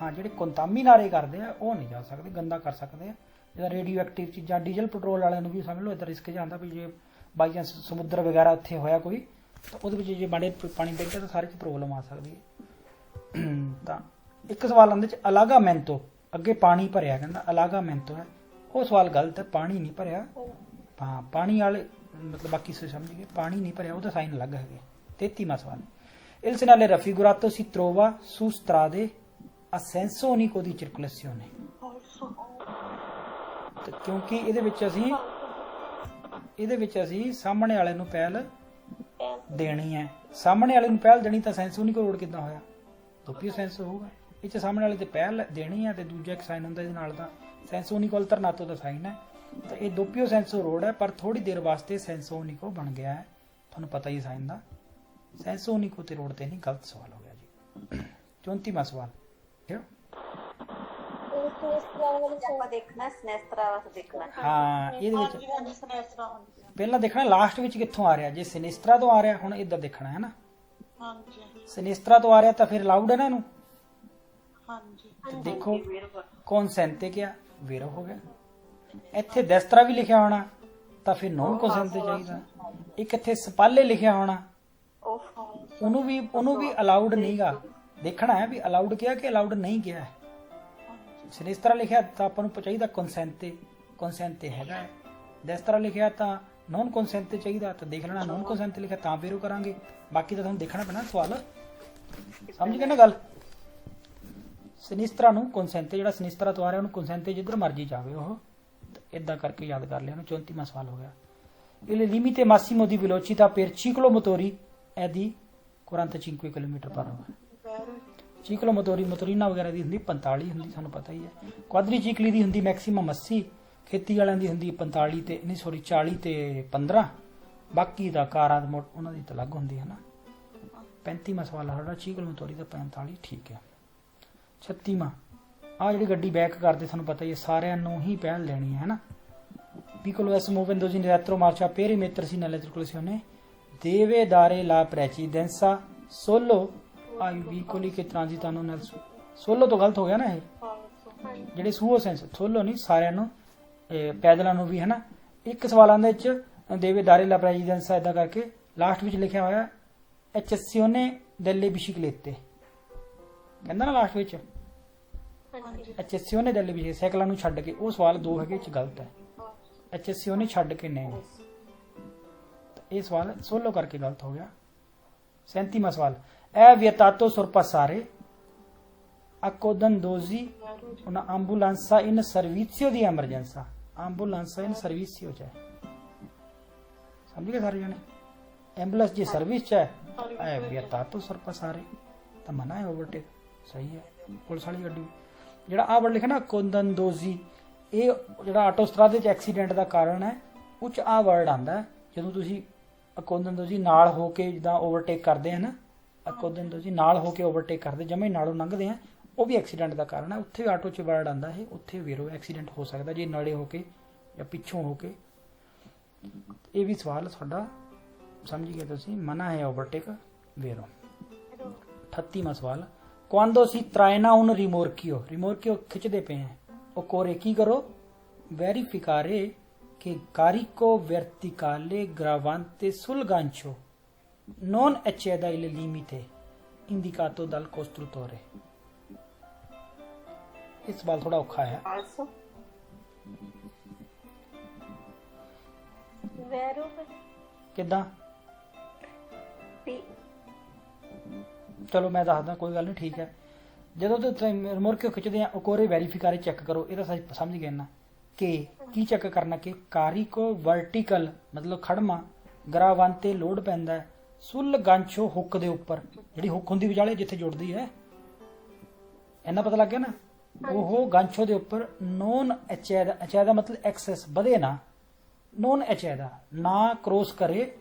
ਹਾਂ ਜਿਹੜੇ ਕੰਟਾਮਿਨਾਰੇ ਕਰਦੇ ਆ ਉਹ ਨਹੀਂ ਜਾ ਸਕਦੇ, ਗੰਦਾ ਕਰ ਸਕਦੇ ਆ। ਜਿੱਦਾਂ ਰੇਡੀਓ ਐਕਟਿਵ ਚੀਜ਼ਾਂ, ਡੀਜ਼ਲ ਪੈਟਰੋਲ ਵਾਲਿਆਂ ਨੂੰ ਵੀ ਸਮਝ ਲਓ ਇੱਧਰ ਰਿਸਕ ਜਾਂਦਾ ਵੀ ਜੇ ਬਾਈ ਚਾਂਸ ਸਮੁੰਦਰ ਵਗੈਰਾ ਉੱਥੇ ਹੋਇਆ ਕੋਈ, ਤਾਂ ਉਹਦੇ ਵਿੱਚ ਜੇ ਮਾੜੇ ਪਾਣੀ ਡਿੱਗ ਗਿਆ ਤਾਂ ਸਾਰੇ 'ਚ ਪ੍ਰੋਬਲਮ ਆ ਸਕਦੀ ਹੈ। ਤਾਂ ਇੱਕ ਸਵਾਲ ਆਉਂਦੇ 'ਚ ਅਲਾਗਾਮੈਂਟੋ, ਅੱਗੇ ਪਾਣੀ ਭਰਿਆ, ਕਹਿੰਦਾ ਅਲਾਗਾਮੈਂਟੋ ਹੈ, ਉਹ ਸਵਾਲ ਗਲਤ ਹੈ, ਪਾਣੀ ਨਹੀਂ ਭਰਿਆ। ਹਾਂ ਪਾਣੀ ਵਾਲੇ ਮਤਲਬ ਬਾਕੀ ਸਮਝ ਗਏ, ਪਾਣੀ ਨਹੀਂ ਭਰਿਆ, ਉਹਦਾ ਸਾਈਨ ਅਲੱਗ ਹੈਗੇ। 33ਵਾਂ ਸਵਾਲ il segnale raffigurato si trova su strade a senso unico di circolazione। ਕਿਉਂਕਿ ਇਹਦੇ ਵਿੱਚ ਅਸੀਂ ਸਾਹਮਣੇ ਵਾਲੇ ਨੂੰ ਪਹਿਲ ਦੇਣੀ ਹੈ। ਸਾਹਮਣੇ ਵਾਲੇ ਨੂੰ ਪਹਿਲ ਦੇਣੀ ਤਾਂ ਸੈਂਸ unico ਰੋਡ ਕਿੱਦਾਂ ਹੋਇਆ, ਦੋਪੀਓ ਸੈਂਸ ਹੋਊਗਾ। ਇਹ 'ਚ ਸਾਹਮਣੇ ਵਾਲੇ ਤੇ ਪਹਿਲ ਦੇਣੀ ਹੈ ਤੇ ਦੂਜਾ ਇੱਕ ਸਾਈਨ ਹੁੰਦਾ ਇਹਦੇ ਨਾਲ ਦਾ, ਸੈਂਸ unico ਅਲਟਰਨਾਟੋ ਦਾ ਸਾਈਨ ਹੈ। ਤਾਂ ਇਹ ਦੋਪੀਓ ਸੈਂਸੋ ਰੋਡ ਹੈ, ਪਰ ਥੋੜੀ ਦੇਰ ਵਾਸਤੇ ਸੈਂਸੋ unico ਬਣ ਗਿਆ ਹੈ, ਤੁਹਾਨੂੰ ਪਤਾ ਹੀ ਸਾਈਨ ਦਾ। ਸੈਂਸੋ unico ਤੇ ਰੋਡ ਤੇ ਨਹੀਂ, ਗਲਤ ਸਵਾਲ ਹੋ ਗਿਆ ਜੀ। 34ਵਾਂ ਸਵਾਲ ਆਪਾਂ ਦੇਖਣਾ ਸਨੈਸਤਰਾ ਵਾਸਤੇ ਦੇਖਣਾ। ਹਾਂ ਇਹਦੇ ਵਿੱਚ ਹਾਂਜੀ ਹਾਂਜੀ ਸਨੈਸਰਾ ਹੁੰਦੀ ਹੈ। ਪਹਿਲਾਂ ਦੇਖਣਾ ਲਾਸਟ ਵਿੱਚ ਕਿੱਥੋਂ ਆ ਰਿਹਾ। ਜੇ ਸਿਨਿਸਤਰਾ ਤੋਂ ਆ ਰਿਹਾ ਹੁਣ ਇੱਧਰ ਦੇਖਣਾ ਹੈ ਨਾ। ਹਾਂਜੀ ਸਿਨਿਸਤਰਾ ਤੋਂ ਆ ਰਿਹਾ ਤਾਂ ਫਿਰ ਅਲਾਉਡ ਹੈ ਨਾ ਇਹਨੂੰ। ਹਾਂਜੀ ਤੇ ਦੇਖੋ ਕੌਨਸੈਂਤੇ ਕਿਆ ਵੇਰੋ ਹੋ ਗਿਆ। ਇੱਥੇ ਦੈਸਤਰਾ ਵੀ ਲਿਖਿਆ ਹੋਣਾ ਤਾਂ ਫਿਰ ਨੋਨ ਕੌਨਸੈਂਤੇ ਚਾਹੀਦਾ। ਇੱਕ ਇੱਥੇ ਸਪਾਲੇ ਲਿਖਿਆ ਹੋਣਾ ਉਹਨੂੰ ਵੀ ਅਲਾਉਡ ਨਹੀਂਗਾ। ਦੇਖਣਾ ਹੈ ਵੀ ਅਲਾਉਡ ਕਿਹਾ ਕਿ ਅਲਾਉਡ ਨਹੀਂ ਕਿਹਾ ਹੈ। ਸਿਨਿਸਤਰਾ ਲਿਖਿਆ ਤਾਂ ਆਪਾਂ ਨੂੰ ਚਾਹੀਦਾ ਕੌਨਸੈਂਤੇ ਹੈਗਾ ਹੈ। ਦੈਸਤਰਾ ਲਿਖਿਆ ਤਾਂ ਨੋਨ ਕੌਨਸੈਂਤੇ ਚਾਹੀਦਾ ਤਾਂ ਦੇਖ ਲੈਣਾ ਨੋਨ ਕੌਨਸੈਂਤੇ ਲਿਖਿਆ ਤਾਂ ਵੇਰੋ ਕਰਾਂਗੇ। ਬਾਕੀ ਤਾਂ ਤੁਹਾਨੂੰ ਦੇਖਣਾ ਪੈਣਾ ਸਵਾਲ। ਸਮਝ ਗਏ ਨਾ ਗੱਲ। ਸਿਨਿਸਤਰਾ ਨੂੰ ਕੌਨਸੈਂਤੇ ਜਿਹੜਾ ਸਿਨਿਸਤਰਾ ਤੋਂ ਆ ਰਿਹਾ ਉਹਨੂੰ ਕੌਨਸੈਂਤੇ ਜਿੱਧਰ ਮਰਜੀ ਜਾਵੇ ਉਹ। ਇਦਾਂ ਕਰਕੇ ਯਾਦ ਕਰ ਲਿਆ। 34ਵਾਂ ਸਵਾਲ ਹੋ ਗਿਆ। Il limite massimo di velocità per ciclomotori è di 45 km/h। ਚੀਕਲੋਮੋਟੋਰੀ ਮੋਟੋਰੀਨਾ ਵਗੈਰਾ ਦੀ ਹੁੰਦੀ 45 ਹੁੰਦੀ ਸਾਨੂੰ ਪਤਾ ਹੀ ਹੈ। ਕੁਆਦਰੀਚੀਕਲੀ ਦੀ ਹੁੰਦੀ ਮੈਕਸਿਮਮ 80। ਖੇਤੀ ਵਾਲਿਆਂ ਦੀ ਹੁੰਦੀ 45 ਤੇ 40 ਤੇ 15। ਬਾਕੀ ਦਾ ਕਾਰਾਂ ਉਹਨਾਂ ਦੀ ਤਾਂ ਅਲੱਗ ਹੁੰਦੀ ਹੈ ਨਾ। 35ਵਾਂ ਸਵਾਲ ਸਾਡਾ ਚੀਕਲੋਮੋਟੋਰੀ ਦਾ 45 ਠੀਕ ਹੈ। 36ਵਾਂ ਆਹ ਜਿਹੜੀ ਗੱਡੀ ਬੈਕ ਕਰਦੇ ਤੁਹਾਨੂੰ ਪਤਾ ਹੀ ਹੈ ਸਾਰਿਆਂ ਨੂੰ ਹੀ ਪਹਿਲ ਲੈਣੀ ਹੈ ਨਾ। Piccolo S muovendosi in retromarcia per rimettersi nella circolazione deve dare la precedenza solo ai veicoli che transitano nel solo ਤੋਂ ਗਲਤ ਹੋ ਗਿਆ ਨਾ ਇਹ ਜਿਹੜੇ ਸੂਓ ਸੈਂਸ ਸੋਲੋ ਨਹੀਂ ਸਾਰਿਆਂ ਨੂੰ ਪੈਦਲਾਂ ਨੂੰ ਵੀ ਹੈ ਨਾ। ਇੱਕ ਸਵਾਲਾਂ ਦੇ ਵਿੱਚ ਦੇਵੇ ਦਾਰੇ ਲਾ ਪ੍ਰੈਜ਼ੀਡੈਂਸਾ ਇਦਾਂ ਕਰਕੇ ਲਾਸਟ ਵਿੱਚ ਲਿਖਿਆ ਹੋਇਆ eccezione delle biciclette ਕਹਿੰਦਾ ਨਾ ਲਾਸਟ ਵਿੱਚ eccezione delle biciclette ਸਾਈਕਲਾਂ ਨੂੰ ਛੱਡ ਕੇ ਉਹ ਸਵਾਲ ਦੋ ਹੈਗੇ ਚ ਗਲਤ ਹੈ। eccezione ਛੱਡ ਕੇ ਨਹੀਂ ਇਹ ਸਵਾਲ ਸੋਲੋ ਕਰਕੇ ਗਲਤ ਹੋ ਗਿਆ। 37ਵਾਂ ਸਵਾਲ è vietato sorpassare accodandosi una ambulanza in servizio di emergenza। ambulanza in servizio c'è ਸਮਝ ਗਏ ਸਾਰੇ ਜਣੇ। ਐਂਬੂਲੈਂਸ ਦੀ ਸਰਵਿਸ ਚ ਹੈ è vietato sorpassare ਤਾਂ ਮਨਾ ਹੈ ਓਵਰਟੇਕ ਸਹੀ ਹੈ। ਪੁਲਿਸ ਵਾਲੀ ਗੱਡੀ ਜਿਹੜਾ ਆਹ ਵਰਡ ਲਿਖਿਆ ਨਾ accodandosi ਇਹ ਜਿਹੜਾ ਆਟੋਸਟਰਾਦੇ ਚ ਐਕਸੀਡੈਂਟ ਦਾ ਕਾਰਨ ਹੈ ਉਹ ਚ ਆਹ ਵਰਡ ਆਉਂਦਾ ਜਦੋਂ ਤੁਸੀਂ accodandosi ਨਾਲ ਹੋ ਕੇ ਜਿੱਦਾਂ ਓਵਰਟੇਕ ਕਰਦੇ ਆ ਨਾ। accodandosi ਨਾਲ ਹੋ ਕੇ ਓਵਰਟੇਕ ਕਰਦੇ ਜਮੇ ਨਾਲੋਂ ਲੰਘਦੇ ਆ ਉਹ ਵੀ ਐਕਸੀਡੈਂਟ ਦਾ ਕਾਰਨ ਹੈ। ਉੱਥੇ ਵੀ ਆਟੋ ਚ ਵਰਡ ਆਉਂਦਾ ਹੈ ਉੱਥੇ ਵੇਰੋ ਐਕਸੀਡੈਂਟ ਹੋ ਸਕਦਾ ਜੇ ਨਾਲੇ ਹੋ ਕੇ ਜਾਂ ਪਿੱਛੋਂ ਹੋ ਕੇ। ਇਹ ਵੀ ਸਵਾਲ ਤੁਹਾਡਾ ਸਮਝ ਗਏ ਤੁਸੀਂ ਮਨਾ ਹੈ ਓਵਰਟੇਕ ਵੇਰੋ। 38ਵਾਂ ਸਵਾਲ quando si traina un rimorchio ਖਿੱਚਦੇ ਪਏ ਹੈ occorre ਕੀ ਕਰੋ verificare che carico verticale gravante sul gancio non ecceda il limite indicato dal costruttore। ਇਹ ਸਵਾਲ ਥੋੜਾ ਔਖਾ ਹੈ। ਕਿੱਦਾਂ ਚਲੋ ਮੈਂ ਦੱਸਦਾ ਕੋਈ ਗੱਲ ਨਹੀਂ ਠੀਕ ਹੈ। ਜਦੋਂ ਤੁਸੀਂ ਰਿਮੋਰਕਿਓ ਖਿੱਚਦੇ ਆ occorre verificare ਚੈੱਕ ਕਰੋ। ਇਹ ਤਾਂ ਸਮਝ ਗਏ ਨਾ ਕਿ ਕੀ ਚੈੱਕ ਕਰਨਾ ਕਿ ਕਾਰੀਕੋ ਵਰਟੀਕਲ ਮਤਲਬ ਖੜਮਾ ਗਰਾਵਾਂਤੇ ਲੋਡ ਪੈਂਦਾ ਹੈ ਸੁਲ ਗਾਂਚੋ ਹੁੱਕ ਦੇ ਉੱਪਰ ਜਿਹੜੀ ਹੁੱਕ ਹੁੰਦੀ ਵਿਚਾਲੇ ਜਿੱਥੇ ਜੁੜਦੀ ਹੈ ਇੰਨਾ ਪਤਾ ਲੱਗ ਗਿਆ ਨਾ। ਉਹ ਗਾਂਚੋ ਦੇ ਉੱਪਰ ਨੋਨ ਅਚੈਦਾ ਮਤਲਬ ਐਕਸੈਸ ਵਧੇ ਨਾ ਨੋਨ ਅਚੈਦਾ ਨਾ ਕ੍ਰੋਸ ਕਰੇ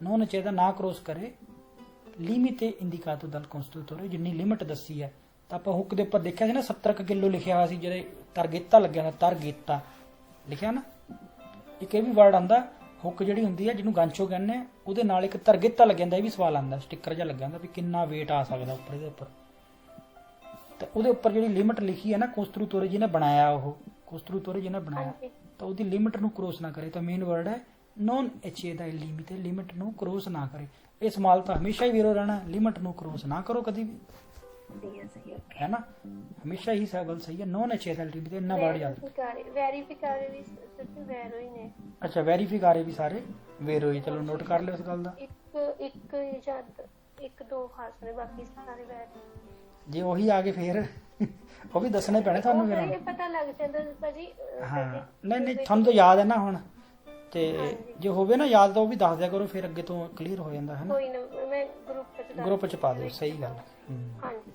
ਨੋਨ ਅਚੈਦਾ ਨਾ ਕ੍ਰੋਸ ਕਰੇ limite indicato dal costruttore ਜਿੰਨੀ ਲਿਮਿਟ ਦੱਸੀ ਹੈ। ਤਾਂ ਆਪਾਂ ਹੁੱਕ ਦੇ ਉੱਪਰ ਦੇਖਿਆ ਸੀ ਨਾ 70 ਕਿਲੋ ਲਿਖਿਆ ਹੋਇਆ ਸੀ ਜਿਹੜੇ ਤਰਗੇਤਾ ਲੱਗਿਆ ਹੋਇਆ ਤਰਗੇਤਾ ਲਿਖਿਆ ਨਾ। ਇੱਕ ਇਹ ਵੀ ਵਰਡ ਆਉਂਦਾ ਹੁੱਕ ਜਿਹੜੀ ਹੁੰਦੀ ਹੈ ਜਿਹਨੂੰ ਗਾਂਚੋ ਕਹਿੰਦੇ ਆ ਉਹਦੇ ਨਾਲ ਇੱਕ ਤਰਗੇਤਾ ਲੱਗਿਆ ਹੁੰਦਾ। ਇਹ ਵੀ ਸਵਾਲ ਆਉਂਦਾ ਸਟicker ਜਿਹਾ ਲੱਗਿਆ ਹੁੰਦਾ ਵੀ ਕਿੰਨਾ weight ਆ ਸਕਦਾ ਉੱਪਰ ਇਹਦੇ ਉੱਪਰ। ਤਾਂ ਉਹਦੇ ਉੱਪਰ ਜਿਹੜੀ ਲਿਮਿਟ ਲਿਖੀ ਹੈ ਨਾ ਕੋਸਟਰੂਤੋਰੇ ਜਿਹਨੇ ਬਣਾਇਆ ਉਹ ਕੋਸਟਰੂਤੋਰੇ ਜਿਹਨੇ ਬਣਾਇਆ ਤਾਂ ਉਹਦੀ ਲਿਮਿਟ ਨੂੰ ਕ੍ਰੋਸ ਨਾ ਕਰੇ। ਤਾਂ ਮੇਨ ਵਰਡ ਹੈ ਨੋਨ ਐਚੇਦਾ ਲਿਮਿਟ ਲਿਮਿਟ ਨੂੰ ਕ੍ਰੋਸ ਨਾ ਕਰੇ। ਇਹ ਸਵਾਲ ਤਾਂ ਹਮੇਸ਼ਾ ਹੀ ਵੀਰੋ ਰਹਿਣਾ ਲਿਮਿਟ ਨੂੰ ਕ੍ਰੋਸ ਨਾ ਕਰੋ ਕਦੀ ਵੀ ਹੈ ਨਾ ਹਮੇਸ਼ਾ ਹੀ ਗੱਲ ਸਹੀ ਹੈ। ਨੋਨ ਐਚੇਦਾ ਲਿਮਿਟ ਇੰਨਾ ਵਰਡ ਯਾਦ ਵੈਰੀਫਿਕਾਰੇ ਵੀ ਸਿਰਫ ਵੈਰੋ ਹੀ ਨੇ। ਅੱਛਾ ਵੈਰੀਫਿਕਾਰੇ ਵੀ ਸਾਰੇ ਵੇਰੋ ਹੀ ਚਲੋ ਨੋਟ ਕਰ ਲਿਓ ਇਸ ਗੱਲ ਦਾ। ਇੱਕ ਦੋ ਖਾਸ ਨੇ ਬਾਕੀ ਸਾਰੇ ਵੈਰੋ। ਜੇ ਉਹੀ ਆ ਗਏ ਫੇਰ ਉਹ ਵੀ ਦੱਸਣੇ ਪੈਣੇ ਤੁਹਾਨੂੰ ਫਿਰ। ਇਹ ਪਤਾ ਲੱਗ ਜਾਂਦਾ ਭਾਜੀ। ਹਾਂ ਨਹੀਂ ਤੁਹਾਨੂੰ ਤਾਂ ਯਾਦ ਹੈ ਨਾ ਹੁਣ ਤੇ ਜੇ ਹੋਵੇ ਨਾ ਯਾਦ ਤਾਂ ਉਹ ਵੀ ਦੱਸ ਦਿਆ ਕਰੋ ਫਿਰ ਅੱਗੇ ਤੋਂ ਕਲੀਅਰ ਹੋ ਜਾਂਦਾ ਹੈ ਨਾ। ਕੋਈ ਨਾ ਮੈਂ ਗਰੁੱਪ ਚ ਪਾ ਦਿਓ ਸਹੀ ਗੱਲ। ਹਾਂਜੀ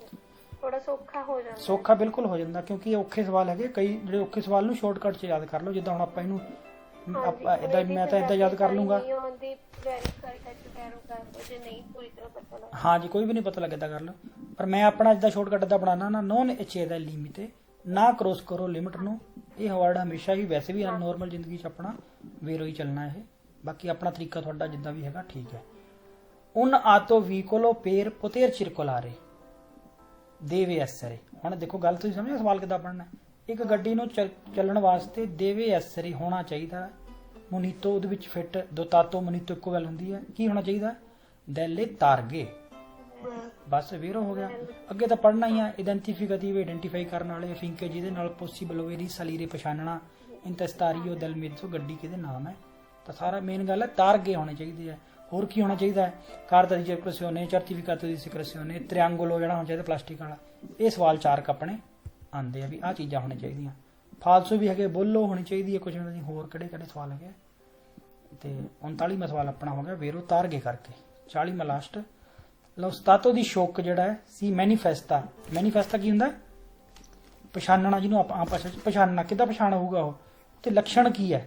ਥੋੜਾ ਸੌਖਾ ਹੋ ਜਾਂਦਾ। ਸੌਖਾ ਬਿਲਕੁਲ ਹੋ ਜਾਂਦਾ ਕਿਉਂਕਿ ਇਹ ਔਖੇ ਸਵਾਲ ਹੈਗੇ ਕਈ ਜਿਹੜੇ ਔਖੇ ਸਵਾਲ ਨੂੰ ਸ਼ਾਰਟਕਟ 'ਚ ਯਾਦ ਕਰ ਲਓ। ਜਿੱਦਾਂ ਹੁਣ ਆਪਾਂ ਇਹਨੂੰ ਆਪਾਂ ਇਦਾਂ ਮੈਂ ਤਾਂ ਇਦਾਂ ਯਾਦ ਕਰ ਲੂੰਗਾ। ਹਾਂ ਜੀ ਕੋਈ ਵੀ ਨਹੀਂ ਪਤਾ ਲੱਗਦਾ ਕਰ ਲਓ ਪਰ ਮੈਂ ਆਪਣਾ ਜਿੱਦਾਂ ਸ਼ਾਰਟਕਟ ਦਾ ਬਣਾਉਣਾ ਨਾ ਨੋਨ ਐਚਏ ਦਾ ਲਿਮਿਟ ਨਾ ਕ੍ਰੋਸ ਕਰੋ ਲਿਮਟ ਨੂੰ। ਇਹ ਵਰਡ ਹਮੇਸ਼ਾ ਹੀ ਵੈਸੇ ਵੀ ਨੋਰਮਲ ਜ਼ਿੰਦਗੀ 'ਚ ਆਪਣਾ ਵੇਰੋ ਹੀ ਚੱਲਣਾ ਇਹ। ਬਾਕੀ ਆਪਣਾ ਤਰੀਕਾ ਤੁਹਾਡਾ ਜਿੱਦਾਂ ਵੀ ਹੈਗਾ ਠੀਕ ਹੈ। ਉਨ ਆਤੋ ਵੀਕੋਲੋ ਪੇਰ ਪੋਤੇਰ ਚਿਰਕੋਲਾਰੇ ਦੇਵੇ ਐਸਰੇ। ਹੁਣ ਦੇਖੋ ਗੱਲ ਤੁਸੀਂ ਸਮਝਿਆ ਸਵਾਲ ਕਿੱਦਾਂ ਪੜ੍ਹਨਾ। ਇੱਕ ਗੱਡੀ ਨੂੰ ਚੱਲਣ ਵਾਸਤੇ ਦੇਵੇ ਐਸਰੇ ਹੋਣਾ ਚਾਹੀਦਾ। ਮੁਨੀਤੋ ਉਹਦੇ ਵਿੱਚ ਫਿੱਟ, ਦੋਤਾਤੋ ਮੁਨੀਤੋ ਇੱਕੋ ਗੱਲ ਹੁੰਦੀ ਹੈ। ਕੀ ਹੋਣਾ ਚਾਹੀਦਾ? ਦੈਲੇ ਤਾਰਗੇ, ਬਸ ਵੇਰੋ ਹੋ ਗਿਆ। ਅੱਗੇ ਤਾਂ ਪੜ੍ਹਨਾ ਹੀ ਆ। ਆਇਡੈਂਟੀਫਿਕੇਟਿਵ ਆਇਡੈਂਟੀਫਾਈ ਕਰਨ ਵਾਲੇ ਫਿੰਕੇ ਜਿਹਦੇ ਨਾਲ ਪੋਸੀਬਲ ਹੋਵੇ ਰੀਸਲੀਰੇ ਪਛਾਣਨਾ। ਇੰਤਸਤਾਰੀਓ ਦਲ ਮੇਜੋ ਗੱਡੀ ਕਿਹਦੇ ਨਾਮ ਹੈ। ਤਾਂ ਸਾਰਾ ਮੇਨ ਗੱਲ ਹੈ ਤਾਰਗੇ ਹੋਣੇ ਚਾਹੀਦੇ ਆ। ਹੋਰ ਕੀ ਹੋਣਾ ਚਾਹੀਦਾ ਹੈ? ਕਾਰਤਾ ਦੀ ਸਰਕੂਲੇਸ਼ਨੇ, ਸਰਟੀਫਿਕੇਟੋ ਦੀ ਸਰਕੂਲੇਸ਼ਨੇ, ਤ੍ਰਿਆਂਗੁਲੋ ਜਿਹੜਾ ਹੋਣਾ ਚਾਹੀਦਾ ਪਲਾਸਟਿਕ ਵਾਲਾ। ਇਹ ਸਵਾਲ 4 ਆਪਣੇ ਆਉਂਦੇ ਆ ਵੀ ਆਹ ਚੀਜ਼ਾਂ ਹੋਣੀਆਂ ਚਾਹੀਦੀਆਂ। ਫਾਲਸੋ ਵੀ ਹੈਗੇ, ਬੋਲੋ ਹੋਣੀ ਚਾਹੀਦੀ ਹੈ ਕੁਝ ਉਹਨਾਂ ਦੀ। ਹੋਰ ਕਿਹੜੇ ਸਵਾਲ ਹੈਗੇ? ਤੇ 39ਵਾਂ ਸਵਾਲ ਆਪਣਾ ਹੋ ਗਿਆ ਵੇਰੋ ਤਾਰਗੇ ਕਰਕੇ। 40ਵਾਂ ਲਾਸਟ ਲਓ। ਸਤਾਤੋ ਦੀ ਸ਼ੋਕ ਜਿਹੜਾ ਹੈ ਸੀ ਮੈਨੀਫੈਸਟਾ। ਮੈਨੀਫੈਸਟਾ ਕੀ ਹੁੰਦਾ? ਪਛਾਣਨਾ, ਜਿਹਨੂੰ ਆਪਾਂ ਆਮ ਭਾਸ਼ਾ 'ਚ ਪਛਾਣਨਾ। ਕਿੱਦਾਂ ਪਛਾਣ ਹੋਊਗਾ ਉਹ? ਤੇ ਲੱਛਣ ਕੀ ਹੈ?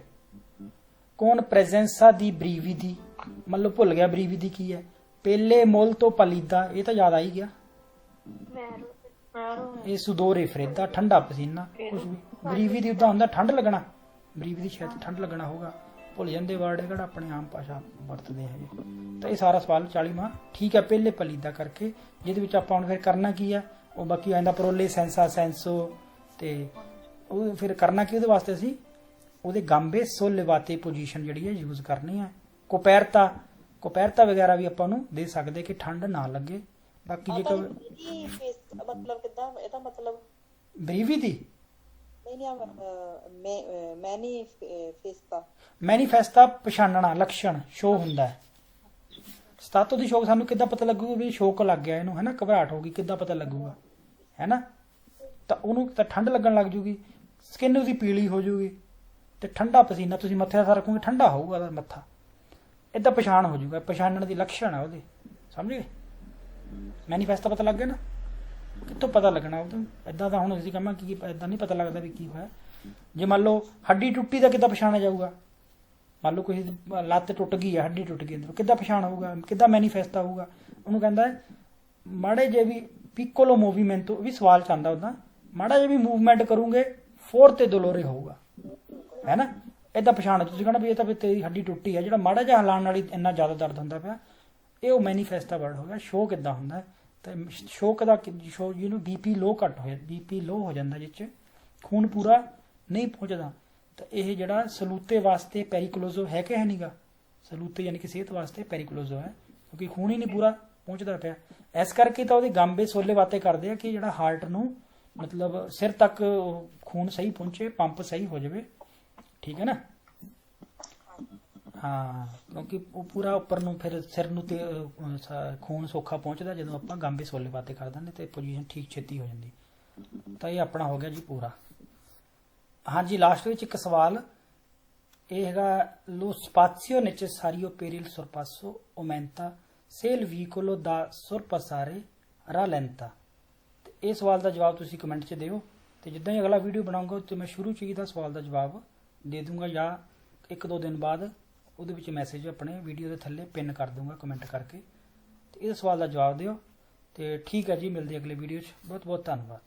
ਕੌਣ ਪ੍ਰੈਜ਼ੈਂਸਾ ਦੀ ਬਰੀਵਿਦੀ, ਮਤਲਬ ਭੁੱਲ ਗਿਆ ਬਰੀਵਿਦੀ ਕੀ ਹੈ। ਪਹਿਲੇ ਮੁੱਲ ਤੋਂ ਪਲੀਦਾ, ਇਹ ਤਾਂ ਯਾਦ ਆ ਹੀ ਗਿਆ। ਇਹ ਸੁਦੋਰੇ ਫਰੇਦਾ, ਠੰਡਾ ਪਸੀਨਾ, ਕੁਝ ਵੀ। ਬਰੀਵਿਦੀ ਉਦਾਂ ਹੁੰਦਾ ਠੰਡ ਲੱਗਣਾ। ਬਰੀਵਿਦੀ ਸ਼ਾਇਦ ਠੰਡ ਲੱਗਣਾ ਹੋਊਗਾ। ਭੁੱਲ ਜਾਂਦੇ ਵਰਡ ਹੈ ਕਿਹੜਾ ਆਪਣੇ ਆਮ ਭਾਸ਼ਾ ਵਰਤਦੇ ਹੈਗੇ। ਤਾਂ ਇਹ ਸਾਰਾ ਸਵਾਲ 40ਵਾਂ ਠੀਕ ਹੈ ਪਹਿਲੇ ਪਲੀਦਾ ਕਰਕੇ। ਜਿਹਦੇ ਵਿੱਚ ਆਪਾਂ ਹੁਣ ਫਿਰ ਕਰਨਾ ਕੀ ਹੈ ਉਹ ਬਾਕੀ ਆਂਦਾ ਪਰੋਲੇ ਸੈਂਸਾ ਸੈਂਸੋ। ਤੇ ਉਹ ਫਿਰ ਕਰਨਾ ਕੀ ਉਹਦੇ ਵਾਸਤੇ ਅਸੀਂ ਉਹਦੇ ਗਾਂਬੇ ਸੋਲੇਵਾਤੇ ਪੋਜੀਸ਼ਨ ਜਿਹੜੀ ਹੈ ਯੂਜ਼ ਕਰਨੀ ਹੈ। ਕੋਪੈਰਤਾ ਵਗੈਰਾ ਵੀ ਆਪਾਂ ਨੂੰ ਦੇ ਸਕਦੇ ਕਿ ਠੰਡ ਨਾ ਲੱਗੇ। ਬਾਕੀ ਜੇ ਮਤਲਬ ਕਿੱਦਾਂ ਇਹਦਾ ਮਤਲਬ ਬਰੀਵਿਦੀ ਮੈਨੀਫੈਸਟਾ। ਮੈਨੀਫੈਸਟਾ ਪਛਾਣਨਾ, ਲੱਛਣ, ਸ਼ੋ ਹੁੰਦਾ ਹੈ। ਸਤਾਤੋ ਦੀ ਸ਼ੋਕ ਸਾਨੂੰ ਕਿੱਦਾਂ ਪਤਾ ਲੱਗੂਗਾ ਵੀ ਸ਼ੋਕ ਲੱਗ ਗਿਆ ਇਹਨੂੰ, ਹੈ ਨਾ, ਘਬਰਾਹਟ ਹੋ ਗਈ, ਕਿੱਦਾਂ ਪਤਾ ਲੱਗੂਗਾ, ਹੈ ਨਾ। ਤਾਂ ਉਹਨੂੰ ਤਾਂ ਠੰਡ ਲੱਗਣ ਲੱਗ ਜੂਗੀ, ਸਕਿਨ ਉਹਦੀ ਪੀਲੀ ਹੋ ਜੂਗੀ ਤੇ ਠੰਡਾ ਪਸੀਨਾ, ਤੁਸੀਂ ਮੱਥੇ ਦਾ ਰੱਖੋਗੇ ਠੰਡਾ ਹੋਊਗਾ ਉਹਦਾ ਮੱਥਾ। ਏਦਾਂ ਪਛਾਣ ਹੋ ਜੂਗਾ, ਪਛਾਣਨ ਦੀ ਲੱਛਣ ਹੈ ਉਹਦੇ। ਸਮਝ ਗਏ? ਮੈਨੀਫੈਸਟਾ ਪਤਾ ਲੱਗ ਗਿਆ ਨਾ। ਕਿੱਥੋਂ ਪਤਾ ਲੱਗਣਾ ਉਹ ਤਾਂ ਏਦਾਂ ਤਾਂ ਹੁਣ ਅਸੀਂ ਕਹਾਂ ਕਿ ਏਦਾਂ ਨਹੀਂ ਪਤਾ ਲੱਗਦਾ ਵੀ ਕੀ ਹੋਇਆ। ਜੇ ਮੰਨ ਲਓ ਹੱਡੀ ਟੁੱਟੀ ਦਾ ਕਿੱਦਾਂ ਪਛਾਣਿਆ ਜਾਊਗਾ? ਮੰਨ ਲਓ ਕੋਈ ਲੱਤ ਟੁੱਟ ਗਈ ਹੈ, ਹੱਡੀ ਟੁੱਟ ਗਈ, ਅੰਦਰੋਂ ਕਿੱਦਾਂ ਪਛਾਣ ਹੋਊਗਾ? ਕਿੱਦਾਂ ਮੈਨੀਫੈਸਟਾ ਹੋਊਗਾ? ਉਹਨੂੰ ਕਹਿੰਦਾ ਮਾੜੇ ਜੇ ਵੀ ਪਿਕੋਲੋ ਮੂਵਮੈਂਟੋ ਵੀ ਸਵਾਲ ਚ ਆਉਂਦਾ ਉਹਦਾ। ਮਾੜਾ ਜੇ ਵੀ ਮੂਵਮੈਂਟ ਕਰੂੰਗੇ ਫੋਰ ਤੇ ਡੋਲੋਰੇ ਹੋਊਗਾ, ਹੈ ਨਾ। ਏਦਾਂ ਪਛਾਣ ਤੁਸੀਂ ਕਹਿਣਾ ਵੀ ਇਹ ਤਾਂ ਵੀ ਤੇਰੀ ਹੱਡੀ ਟੁੱਟੀ ਹੈ। ਜਿਹੜਾ ਮਾੜਾ ਜਿਹਾ ਹਲਾਉਣ ਨਾਲ ਹੀ ਇੰਨਾ ਜ਼ਿਆਦਾ ਦਰਦ ਹੁੰਦਾ ਪਿਆ, ਇਹ ਉਹ ਮੈਨੀਫੈਸਟਾ ਵਰਡ ਹੋ ਗਿਆ। ਸ਼ੋ ਕਿੱਦਾਂ ਹੁੰਦਾ? ਤੇ ਸ਼ੋਕ ਦਾ ਸ਼ੋ ਜਿਹਨੂੰ ਬੀਪੀ ਲੋ ਘੱਟ ਹੋਇਆ, ਬੀਪੀ ਲੋ ਹੋ ਜਾਂਦਾ, ਜਿਸ 'ਚ ਖੂਨ ਪੂਰਾ ਨਹੀਂ ਪਹੁੰਚਦਾ। ਤਾਂ ਇਹ ਜਿਹੜਾ ਸਲੂਤੇ ਵਾਸਤੇ ਪੈਰੀਕਲੋਜ਼ੋ ਹੈ ਕਿ ਹੈ ਨਹੀਂਗਾ? ਸਲੂਤੇ ਯਾਨੀ ਕਿ ਸਿਹਤ ਵਾਸਤੇ ਪੈਰੀਕਲੋਜ਼ੋ ਹੈ, ਕਿਉਂਕਿ ਖੂਨ ਹੀ ਨਹੀਂ ਪੂਰਾ ਪਹੁੰਚਦਾ ਪਿਆ। ਇਸ ਕਰਕੇ ਤਾਂ ਉਹਦੇ ਗਾਂਬੇ ਸੋਲੇ ਬਾਤੇ ਕਰਦੇ ਆ ਕਿ ਜਿਹੜਾ ਹਾਰਟ ਨੂੰ ਮਤਲਬ ਸਿਰ ਤੱਕ ਖੂਨ ਸਹੀ ਪਹੁੰਚੇ, ਪੰਪ ਸਹੀ ਹੋ ਜਾਵੇ। ਠੀਕ ਹੈ ਨਾ। ਹਾਂ, ਕਿਉਂਕਿ ਉਹ ਪੂਰਾ ਉੱਪਰ ਨੂੰ ਫਿਰ ਸਿਰ ਨੂੰ ਤੇ ਖੂਨ ਸੌਖਾ ਪਹੁੰਚਦਾ ਜਦੋਂ ਆਪਾਂ ਗਾਂਬੇ ਸੋਲੇ ਬਾਤੇ ਕਰ ਦਿੰਦੇ ਤੇ ਪੋਜੀਸ਼ਨ ਠੀਕ ਛੇਤੀ ਹੋ ਜਾਂਦੀ। ਤਾਂ ਇਹ ਆਪਣਾ ਹੋ ਗਿਆ ਜੀ ਪੂਰਾ। ਹਾਂਜੀ, ਲਾਸਟ ਵਿੱਚ ਇੱਕ ਸਵਾਲ ਇਹ ਹੈਗਾ ਲੋ ਸਪਾਜ਼io necessario per il sorpasso aumenta se il veicolo da sorpassare rallenta। ਤੇ ਇਹ ਸਵਾਲ ਦਾ ਜਵਾਬ ਤੁਸੀਂ ਕਮੈਂਟ 'ਚ ਦਿਓ। ਤੇ ਜਿੱਦਾਂ ਹੀ ਅਗਲਾ ਵੀਡੀਓ ਬਣਾਉਂਗਾ ਤੇ ਮੈਂ ਸ਼ੁਰੂ 'ਚ ਹੀ ਦਾ ਸਵਾਲ ਦਾ ਜਵਾਬ ਦੇ ਦੂੰਗਾ, ਜਾਂ 1-2 ਦਿਨ ਬਾਅਦ ਉਹਦੇ ਵਿੱਚ ਮੈਸੇਜ ਆਪਣੇ ਵੀਡੀਓ ਦੇ ਥੱਲੇ ਪਿੰਨ ਕਰ ਦੂੰਗਾ ਕਮੈਂਟ ਕਰਕੇ। ਤੇ ਇਹ ਸਵਾਲ ਦਾ ਜਵਾਬ ਦਿਓ। ਤੇ ਠੀਕ ਹੈ ਜੀ, ਮਿਲਦੇ ਅਗਲੇ ਵੀਡੀਓ 'ਚ। ਬਹੁਤ ਬਹੁਤ ਧੰਨਵਾਦ।